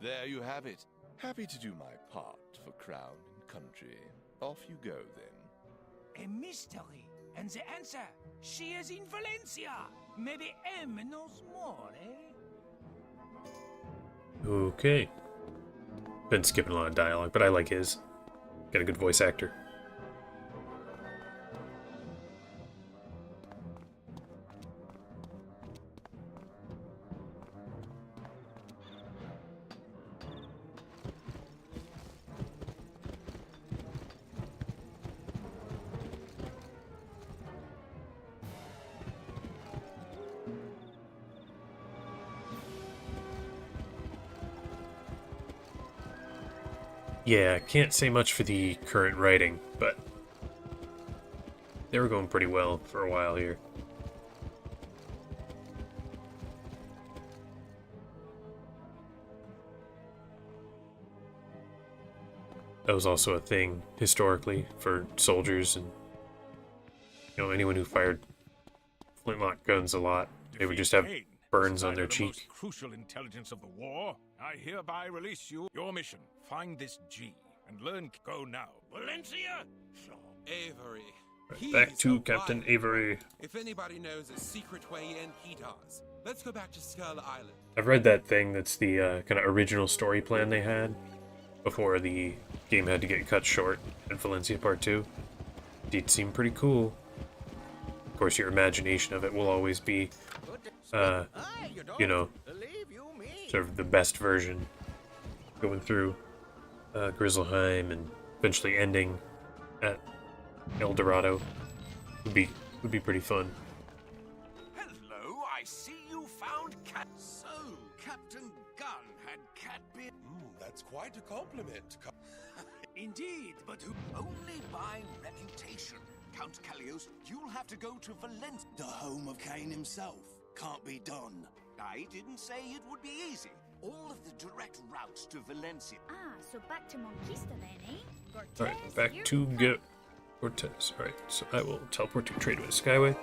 There you have it. Happy to do my part for crown and country. Off you go, then. A mystery. And the answer, she is in Valencia. Maybe M knows more, eh? Okay. Been skipping a lot of dialogue, but I like his. Got a good voice actor. Yeah, can't say much for the current writing, but They were going pretty well for a while here. That was also a thing historically for soldiers and, you know, anyone who fired flintlock guns a lot. They would just have burns on their the cheek. most crucial intelligence of the war. I hereby release you your mission. Find this G and learn. Go now. Valencia. Avery. Right, back to Captain Avery. If anybody knows a secret way in, he does. Let's go back to Skull Island. I've read that thing that's the kind of original story plan they had before the game had to get cut short in Valencia Part 2. Did seem pretty cool. Of course, your imagination of it will always be, you know, sort of the best version. Going through Grizzleheim and eventually ending at El Dorado would be pretty fun. Hello, I see you found cat. So, Captain Gunn had cat beard. That's quite a compliment. Indeed, but who? Only by reputation. Count Callios, you'll have to go to Valencia. The home of Cain himself. Can't be done. I didn't say it would be easy. All of the direct routes to Valencia. Ah, so back to Monquista then, eh? Cortez, Alright, back here to we get come. Cortez. Alright, so I will teleport to Tradeway Skyway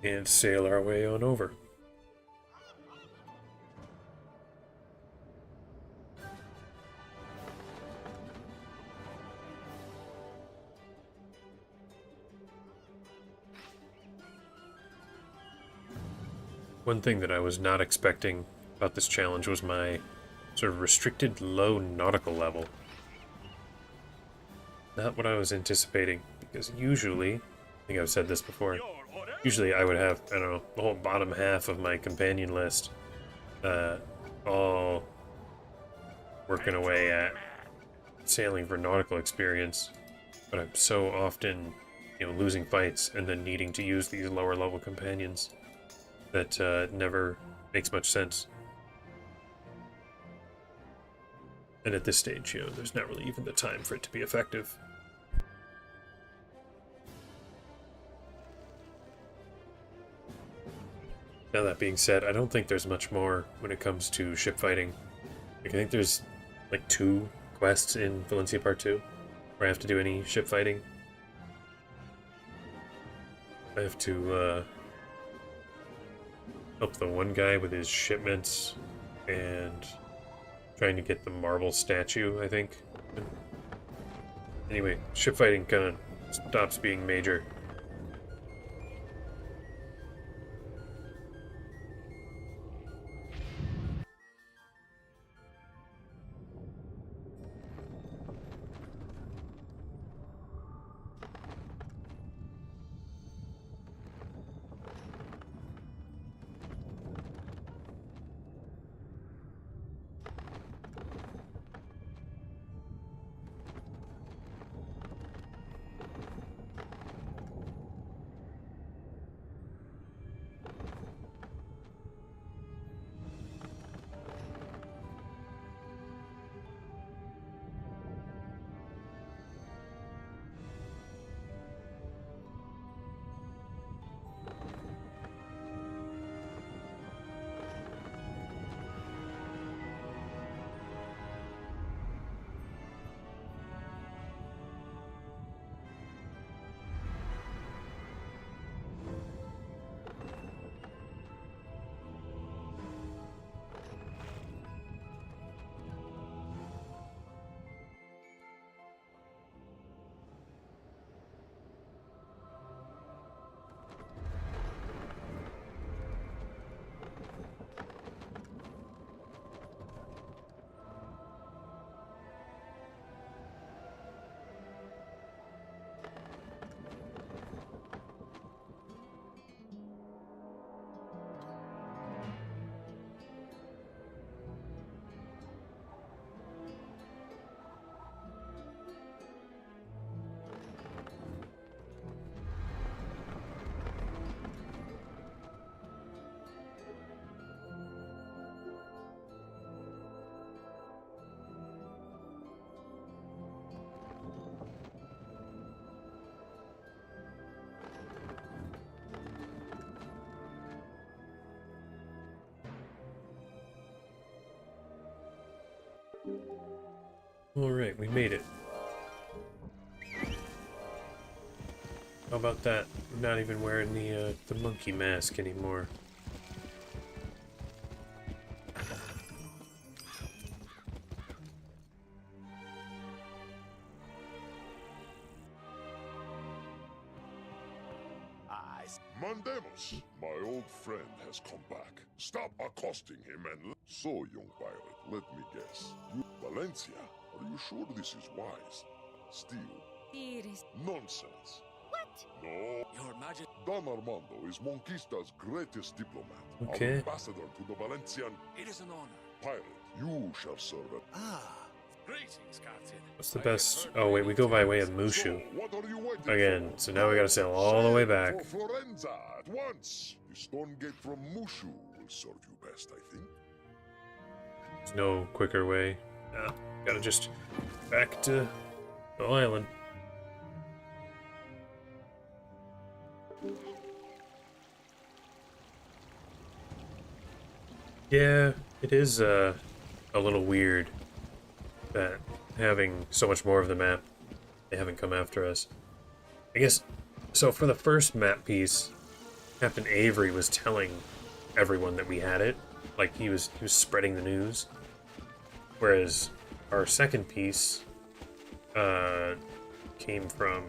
and sail our way on over. One thing that I was not expecting about this challenge was my sort of restricted low nautical level. Not what I was anticipating, because usually, I think I've said this before, usually I would have, I don't know, the whole bottom half of my companion list all working away at sailing for nautical experience, but I'm so often, you know, losing fights and then needing to use these lower level companions that never makes much sense. And at this stage, you know, there's not really even the time for it to be effective. Now that being said, I don't think there's much more when it comes to ship fighting. Like, I think there's like 2 quests in Valencia Part 2 where I have to do any ship fighting. I have to help the one guy with his shipments and trying to get the marble statue, I think. Anyway, ship fighting kind of stops being major. Alright, we made it. How about that? I'm not even wearing the monkey mask anymore. Mandemos, my old friend has come back. Stop accosting him and... So, young pirate, let me guess. You... Valencia, are you sure this is wise? Still... It is... Nonsense. What? No. Your Majesty. Don Armando is Monquista's greatest diplomat. Okay. Our ambassador to the Valencian... It is an honor. Pirate, you shall serve it. Greetings, Captain. What's the best? Oh wait, we go by way of Mushu. What are you waiting Again, for? so now we gotta sail all the way back. For Florenza, at once. The stone gate from Mushu will serve you best, I think. There's no quicker way. No, gotta just back to the island. Yeah, it is a little weird that having so much more of the map, they haven't come after us. I guess, so for the first map piece, Captain Avery was telling everyone that we had it. Like, he was spreading the news. Whereas our second piece came from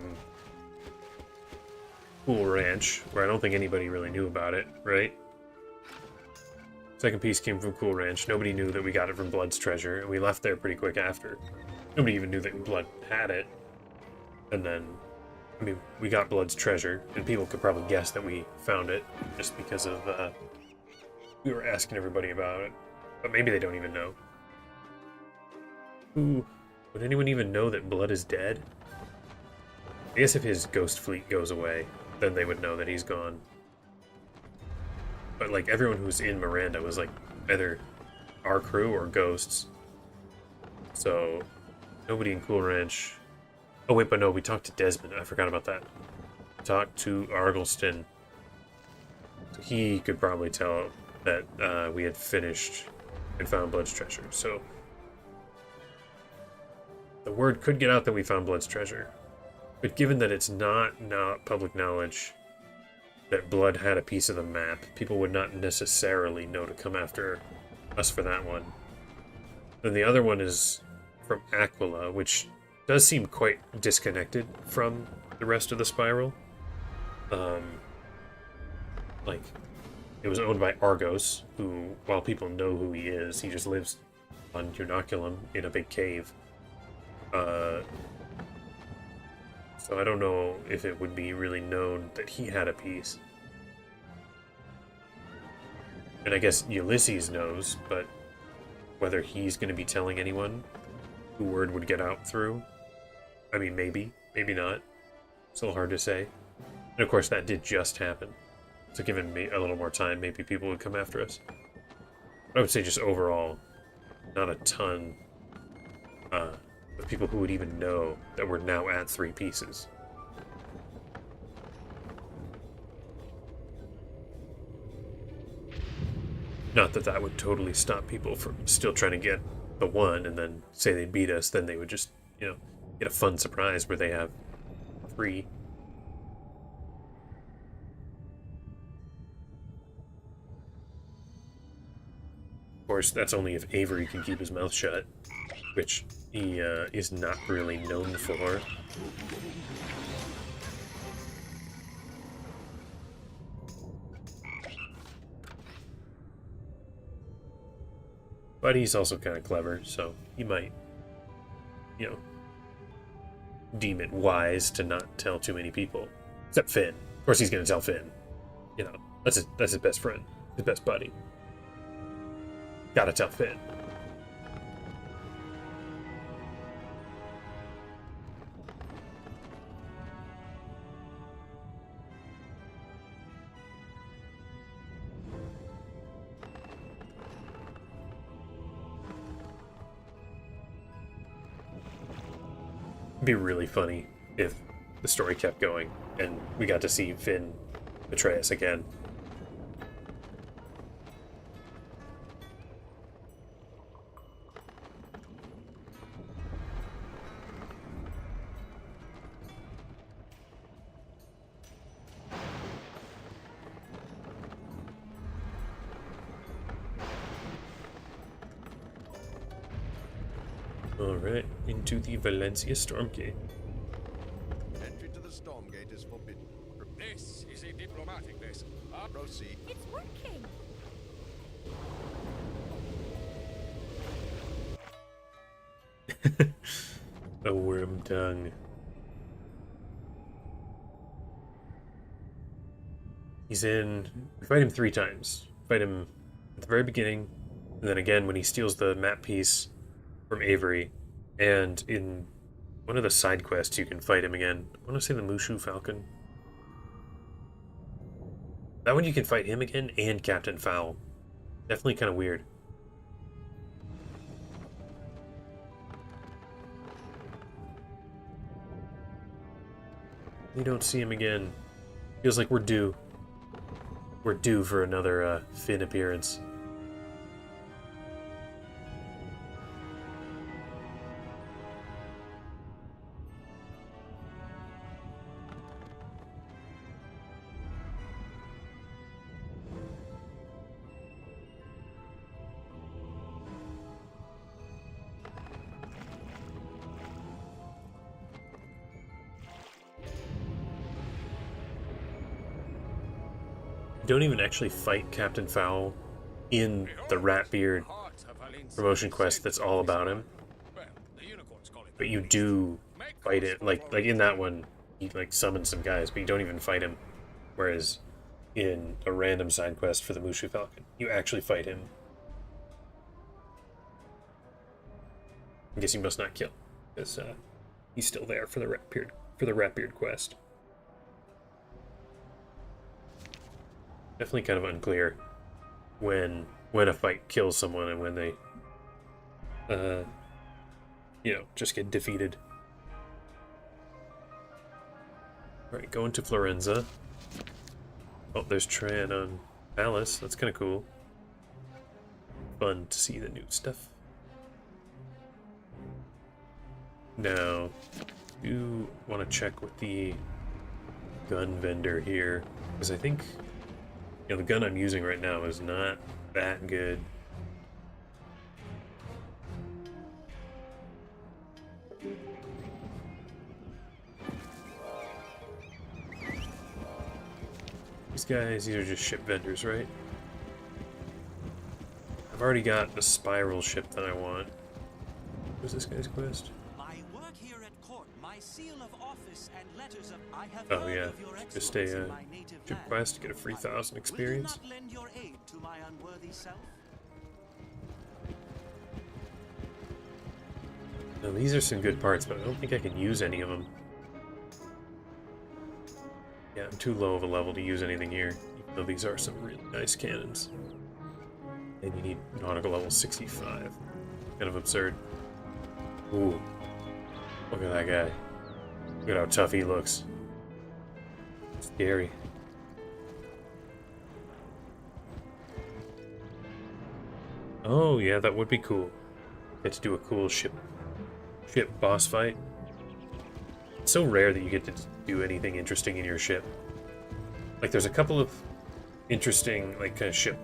Cool Ranch, where I don't think anybody really knew about it, right? Second piece came from Cool Ranch. Nobody knew that we got it from Blood's Treasure, and we left there pretty quick after. Nobody even knew that Blood had it. And then, I mean, we got Blood's Treasure, and people could probably guess that we found it, just because of, we were asking everybody about it. But maybe they don't even know. Ooh, would anyone even know that Blood is dead? I guess if his ghost fleet goes away, then they would know that he's gone. But, like, everyone who's in Miranda was, like, either our crew or ghosts. So, nobody in Cool Ranch... Oh, wait, but no, we talked to Desmond. I forgot about that. Talked to Argleston. So he could probably tell that we had finished and found Blood's Treasure. So, the word could get out that we found Blood's Treasure. But given that it's not public knowledge that Blood had a piece of the map, people would not necessarily know to come after us for that one. Then the other one is from Aquila, which does seem quite disconnected from the rest of the spiral. Like, it was owned by Argos, who, while people know who he is, he just lives on Unoculum in a big cave. So I don't know if it would be really known that he had a piece. And I guess Ulysses knows, but whether he's going to be telling anyone who word would get out through, I mean, maybe, maybe not. Still hard to say. And of course, that did just happen. So given me a little more time, maybe people would come after us. But I would say just overall, not a ton of people who would even know that we're now at 3 pieces. Not that that would totally stop people from still trying to get the 1 and then say they beat us, then they would just, you know, get a fun surprise where they have 3. Of course, that's only if Avery can keep his mouth shut, which he is not really known for. But he's also kind of clever, so he might, you know, deem it wise to not tell too many people. Except Finn. Of course he's going to tell Finn. You know, that's his best friend. His best buddy. Gotta tell Finn. It'd be really funny if the story kept going and we got to see Finn betray us again. Alright, into the Valencia Stormgate. Entry to the Stormgate is forbidden. This is a diplomatic vessel. Proceed. It's working. A worm tongue. He's in... We fight him 3 times. Fight him at the very beginning, and then again when he steals the map piece from Avery, and in one of the side quests you can fight him again. I want to say the Mushu Falcon. That one you can fight him again and Captain Fowl. Definitely kind of weird. We don't see him again. Feels like we're due. We're due for another Finn appearance. Don't even actually fight Captain Fowl in the Ratbeard promotion quest that's all about him, but you do fight it. Like in that one, he like summons some guys, but you don't even fight him. Whereas in a random side quest for the Mushu Falcon, you actually fight him. I guess you must not kill, because he's still there for the Ratbeard quest. Definitely kind of unclear when a fight kills someone and when they, you know, just get defeated. Alright, going to Florenza. Oh, there's Tran on Palace. That's kind of cool. Fun to see the new stuff. Now, do want to check with the gun vendor here, because I think... You know, the gun I'm using right now is not that good. These are just ship vendors, right? I've already got the spiral ship that I want. What's this guy's quest? My work here at court, my seal of office and letters of I have Oh heard yeah, of your just a exploits in my native ship land. quest, get a free 1,000 experience. Will you not lend your aid to my unworthy self? Now these are some good parts, but I don't think I can use any of them. Yeah, I'm too low of a level to use anything here, even though these are some really nice cannons. And you need nautical level 65. Kind of absurd. Ooh. Look at that guy. Look at how tough he looks. Scary. Oh yeah, that would be cool. Get to do a cool ship boss fight. It's so rare that you get to do anything interesting in your ship. Like there's a couple of interesting like kind of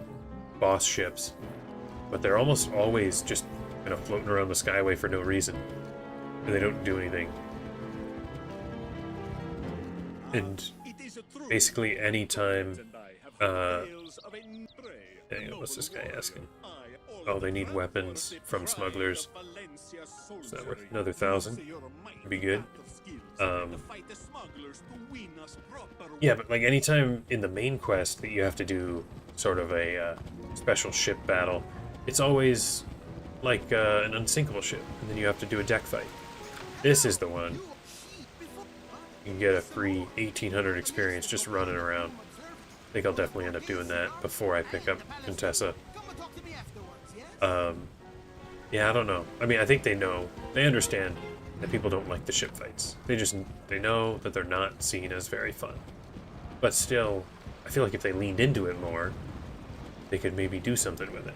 boss ships, but they're almost always just kind of floating around the skyway for no reason, and they don't do anything. And basically any time hang on, what's this guy asking? Oh, they need weapons from smugglers. Is that worth another 1,000? Would be good. Yeah, but like anytime in the main quest that you have to do sort of a special ship battle, it's always like an unsinkable ship, and then you have to do a deck fight. This is the one. You can get a free 1,800 experience just running around. I think I'll definitely end up doing that before I pick up Contessa. Yeah, I don't know. I mean, I think they know. They understand that people don't like the ship fights. They know that they're not seen as very fun. But still, I feel like if they leaned into it more, they could maybe do something with it.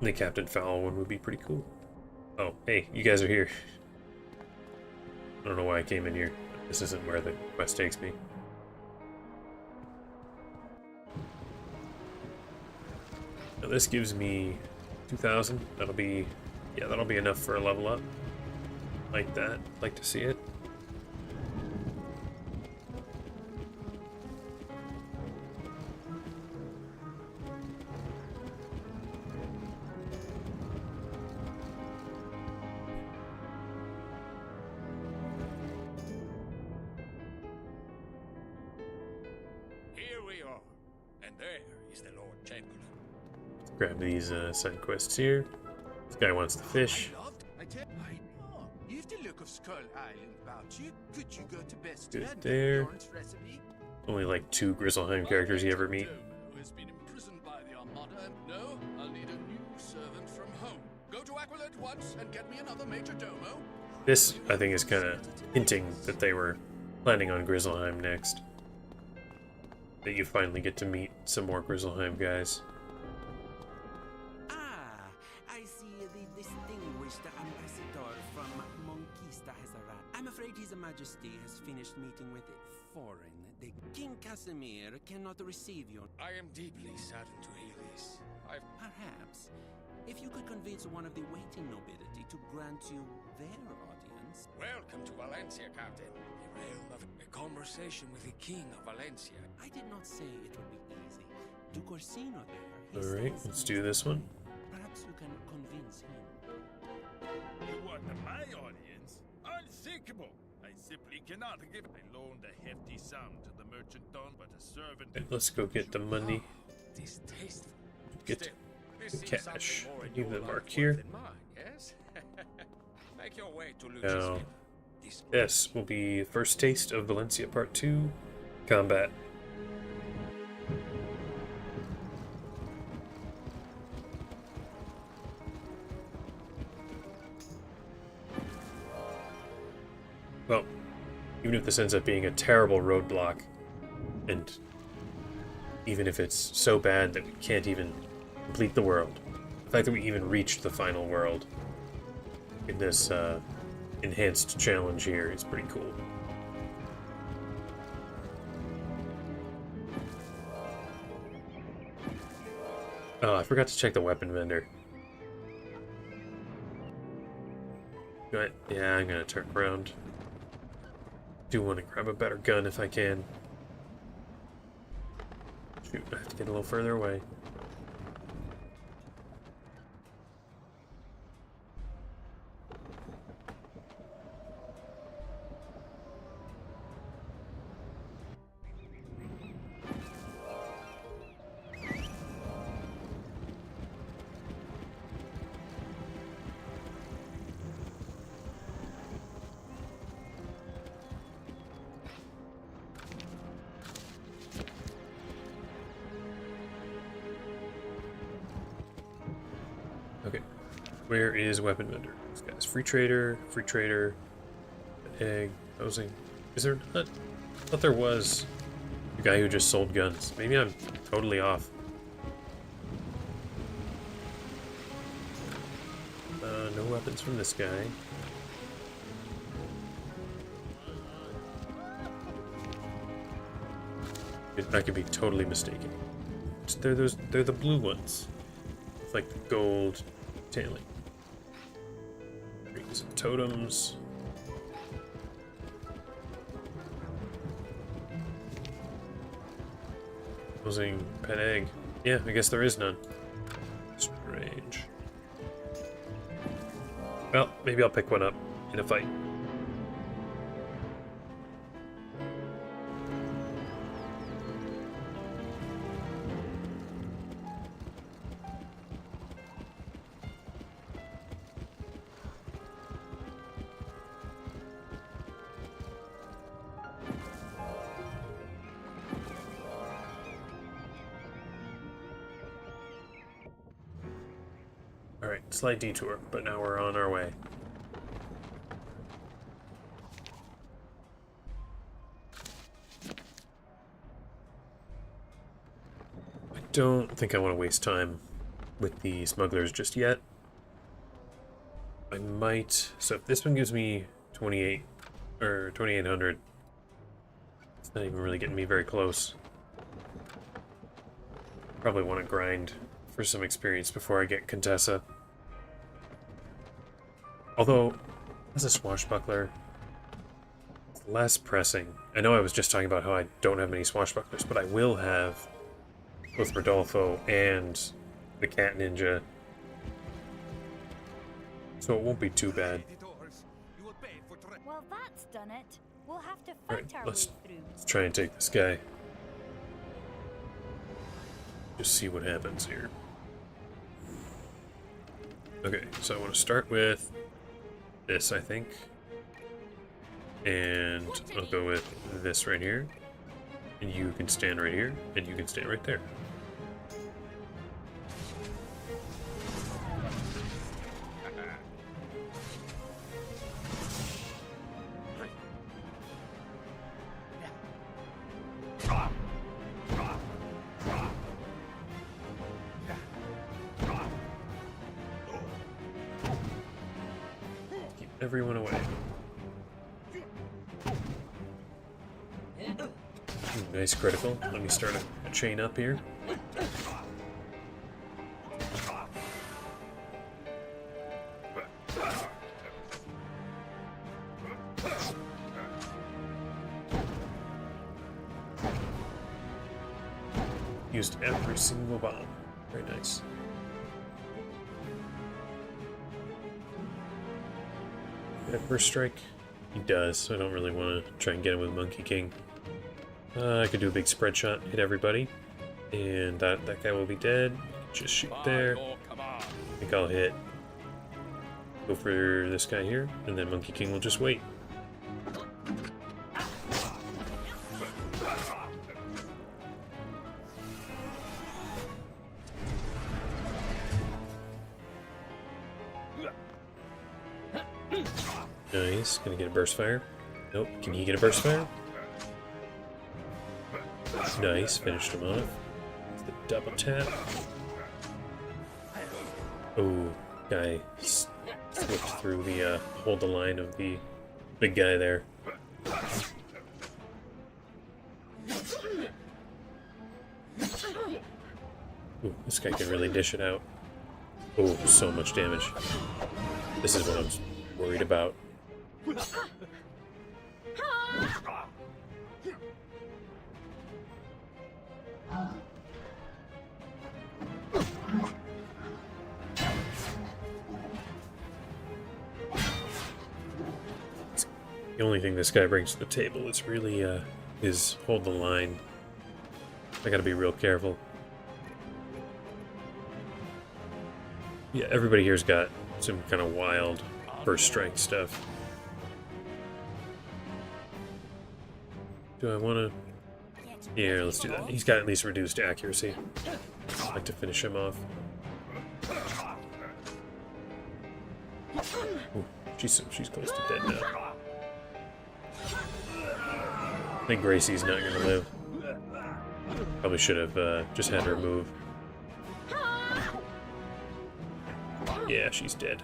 The Captain Fowl one would be pretty cool. Oh, hey, you guys are here. I don't know why I came in here. This isn't where the quest takes me. Now this gives me 2,000. That'll be, yeah, that'll be enough for a level up. Like that. Like to see it. Here we are, and there is the Lord Chamberlain. Grab these side quests here. This guy wants to fish. I know. You've the look of Skull Island about you. Could you go to best Good friend there. Lawrence recipe? Only like 2 Grizzleheim characters you ever meet. Who has been imprisoned by the Armada? No, I'll need a new servant from home. Go to Aquila at once and get me another Major Domo. This, I think, is kind of hinting that they were planning on Grizzleheim next. That you finally get to meet some more Grizzleheim guys. Ah, I see the distinguished ambassador from Monquista has arrived. I'm afraid His Majesty has finished meeting with foreign. The King Casimir cannot receive you. I am deeply saddened to hear this. Perhaps, if you could convince one of the waiting nobility to grant you their audience. Welcome to Valencia, Captain. The realm of a conversation with the King of Valencia. I did not say it would be easy. Duke Orsino there. Alright, let's do this one. Perhaps you can convince him. You want my audience? Unthinkable! I simply cannot give. I loaned a hefty sum to the merchant don, but a servant. Okay, let's go get the money. Distasteful. Get Still, the this seems cash. something more in Leave your the line mark of here. work than mine, yes? Make your way to Now, Lucasville. this will be first taste of Valencia Part 2 combat. Well, even if this ends up being a terrible roadblock, and even if it's so bad that we can't even complete the world, the fact that we even reached the final world in this enhanced challenge here is pretty cool. Oh, I forgot to check the weapon vendor. But yeah, I'm gonna turn around. Do want to grab a better gun if I can. Shoot, I have to get a little further away. Okay, where is weapon vendor? This guy's free trader, egg, housing. Is there not? I thought there was a guy who just sold guns. Maybe I'm totally off. No weapons from this guy. I could be totally mistaken. They're the blue ones. It's like the gold tailing. Bring some totems. Closing pet egg. Yeah, I guess there is none. Strange. Well, maybe I'll pick one up in a fight. Alright, slight detour, but now we're on our way. I don't think I want to waste time with the smugglers just yet. I might... So if this one gives me 28, or 2,800, it's not even really getting me very close. Probably want to grind for some experience before I get Contessa. Although, as a swashbuckler, it's less pressing. I know I was just talking about how I don't have many swashbucklers, but I will have both Rodolfo and the Cat Ninja. So it won't be too bad. Well, that's done it. We'll have to Alright, fight our let's way through. try and take this guy. Just see what happens here. Okay, so I want to start with this, I think. And I'll go with this right here. And you can stand right here, and you can stand right there. Keep everyone away. Nice critical. Let me start a chain up here. Used every single bomb. Very nice. Get a first strike? He does, so I don't really want to try and get him with Monkey King. I could do a big spread shot, hit everybody, and that guy will be dead. Just shoot there. I think I'll hit. Go for this guy here, and then Monkey King will just wait. Nice. Gonna get a burst fire. Nope. Can he get a burst fire? Nice. Finished him off. The double tap. Oh, guy slipped through the hold the line of the big guy there. Ooh, this guy can really dish it out. Oh, so much damage. This is what I'm worried about. The only thing this guy brings to the table is really his hold the line. I gotta be real careful. Yeah, everybody here's got some kind of wild first strike stuff. Do I want to? Yeah, let's do that. He's got at least reduced accuracy. I'd like to finish him off. Ooh, she's close to dead now. I think Gracie's not going to live. Probably should have just had her move. Yeah, she's dead.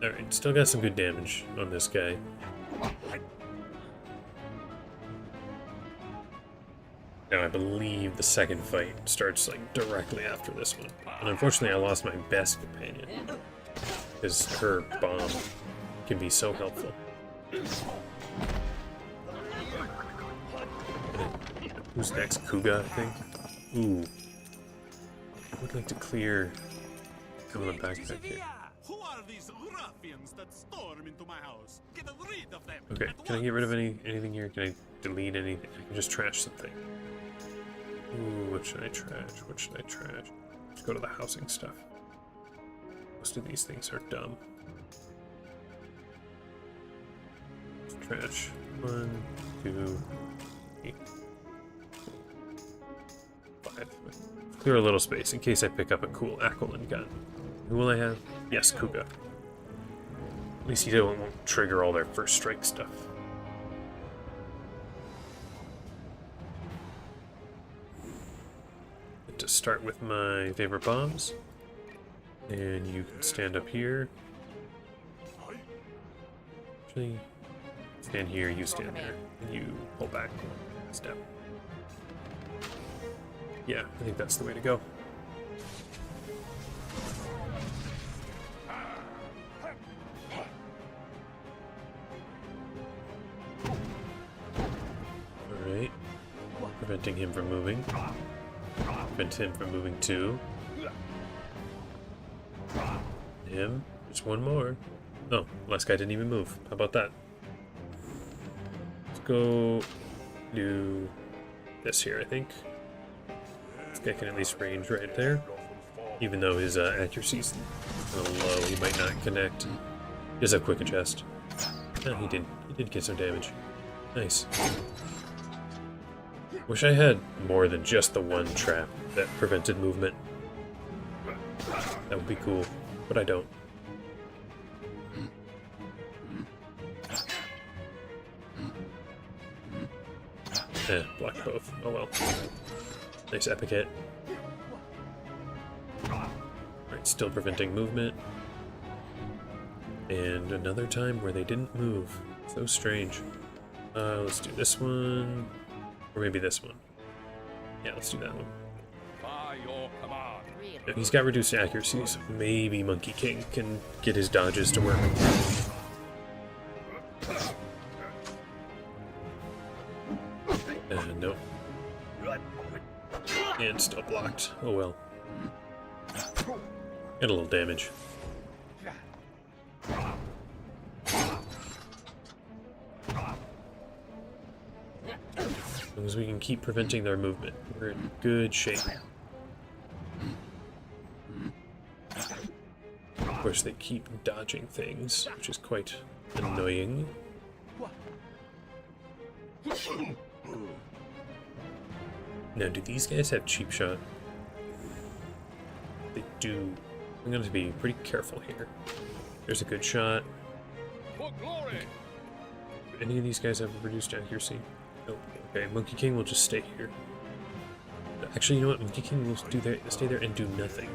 Alright, still got some good damage on this guy. Now I believe the second fight starts like directly after this one. And unfortunately I lost my best companion. Because her bomb can be so helpful. Who's next? Kuga, I think? Ooh. I would like to clear some of the backpack here. Who are these ruffians that storm into my house? Get rid of them. Okay, can I get rid of anything here? Can I delete anything? I can just trash something. Ooh, what should I trash? What should I trash? Let's go to the housing stuff. Most of these things are dumb. Let's trash 1, 2, 3, 5. Clear a little space in case I pick up a cool Aquila gun. Who will I have? Yes, Kuga. At least he won't trigger all their first strike stuff. to start with my favorite bombs. And you can stand up here. Actually, stand here, you stand there. And you pull back a step. Yeah, I think that's the way to go. Alright. Preventing him from moving. Prevent him from moving too. Him. Just one more. Oh, last guy didn't even move. How about that? Let's go do this here, I think. This guy can at least range right there. Even though his accuracy's a little low, he might not connect. He does have quick adjust. Oh, he did get some damage. Nice. Wish I had more than just the one trap that prevented movement. That would be cool, but I don't. Block both. Oh well. Nice epic hit. Right, still preventing movement. And another time where they didn't move. So strange. Let's do this one. Or maybe this one. Yeah, let's do that one. By your command. Yeah, he's got reduced accuracy, so maybe Monkey King can get his dodges to work. Nope. And still blocked. Oh well. Get a little damage. As long as we can keep preventing their movement, we're in good shape. Of course, they keep dodging things, which is quite annoying. Now, do these guys have cheap shot? They do. I'm going to be pretty careful here. There's a good shot. Any of these guys have reduced accuracy? Nope. Okay, Monkey King will just stay here. Actually, you know what? Monkey King will stay there and do nothing.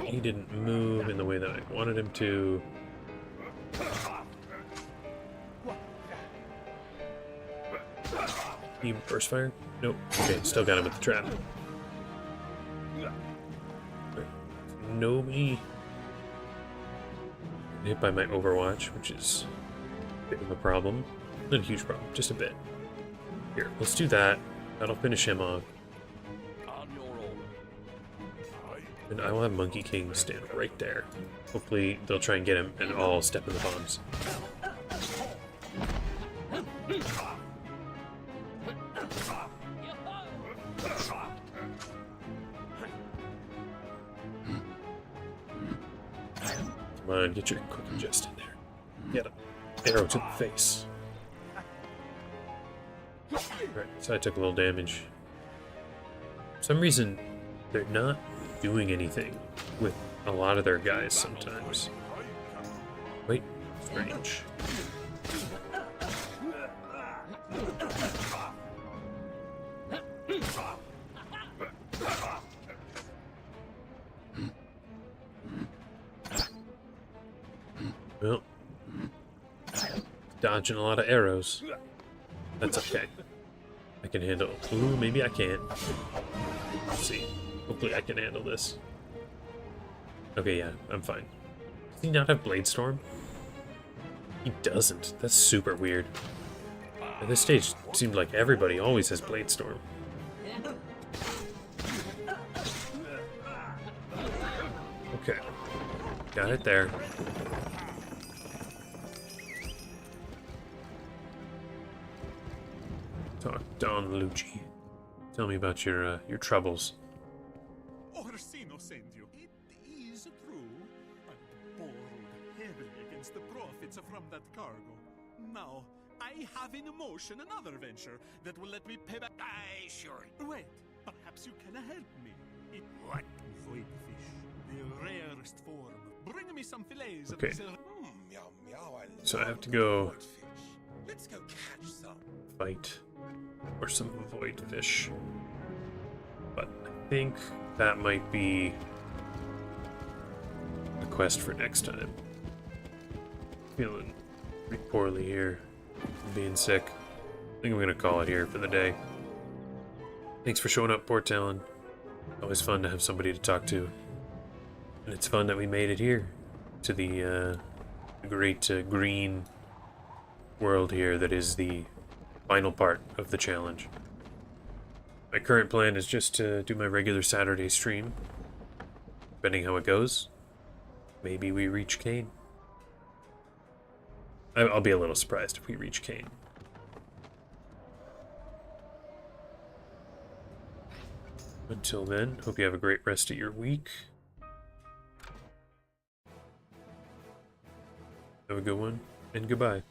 He didn't move in the way that I wanted him to. He burst fire? Nope. Okay, still got him with the trap. Nobody hit by my Overwatch, which is a bit of a problem. Not a huge problem, just a bit. Here, let's do that. That'll finish him off. And I will have Monkey King stand right there. Hopefully they'll try and get him and all step in the bombs. Come on, get your quick adjust in there. Get him. Arrow to the face. Alright, so I took a little damage. For some reason, they're not doing anything with a lot of their guys sometimes. Wait, strange. Well, dodging a lot of arrows. That's okay. I can handle it. Ooh, maybe I can't. Let's see. Hopefully I can handle this. Okay, yeah, I'm fine. Does he not have Blade Storm? He doesn't. That's super weird. At this stage, it seemed like everybody always has Blade Storm. Okay. Got it there. Talk Don Lucci. Tell me about your troubles. Orsino sent you. It is true. I borrowed heavily against the profits from that cargo. Now, I have in motion another venture that will let me pay back. Aye, sure. Wait, perhaps you can help me. What? Voidfish, the rarest form. Bring me some fillets Okay. of this. So I have to go Let's go catch some. fight or some void fish. But I think that might be the quest for next time. Feeling pretty poorly here. Being sick. I think I'm gonna call it here for the day. Thanks for showing up, Port Talon. Always fun to have somebody to talk to. And it's fun that we made it here. To the great green world here that is the final part of the challenge. My current plan is just to do my regular Saturday stream. Depending how it goes, maybe we reach Kane. I'll be a little surprised if we reach Kane. Until then, hope you have a great rest of your week. Have a good one, and goodbye.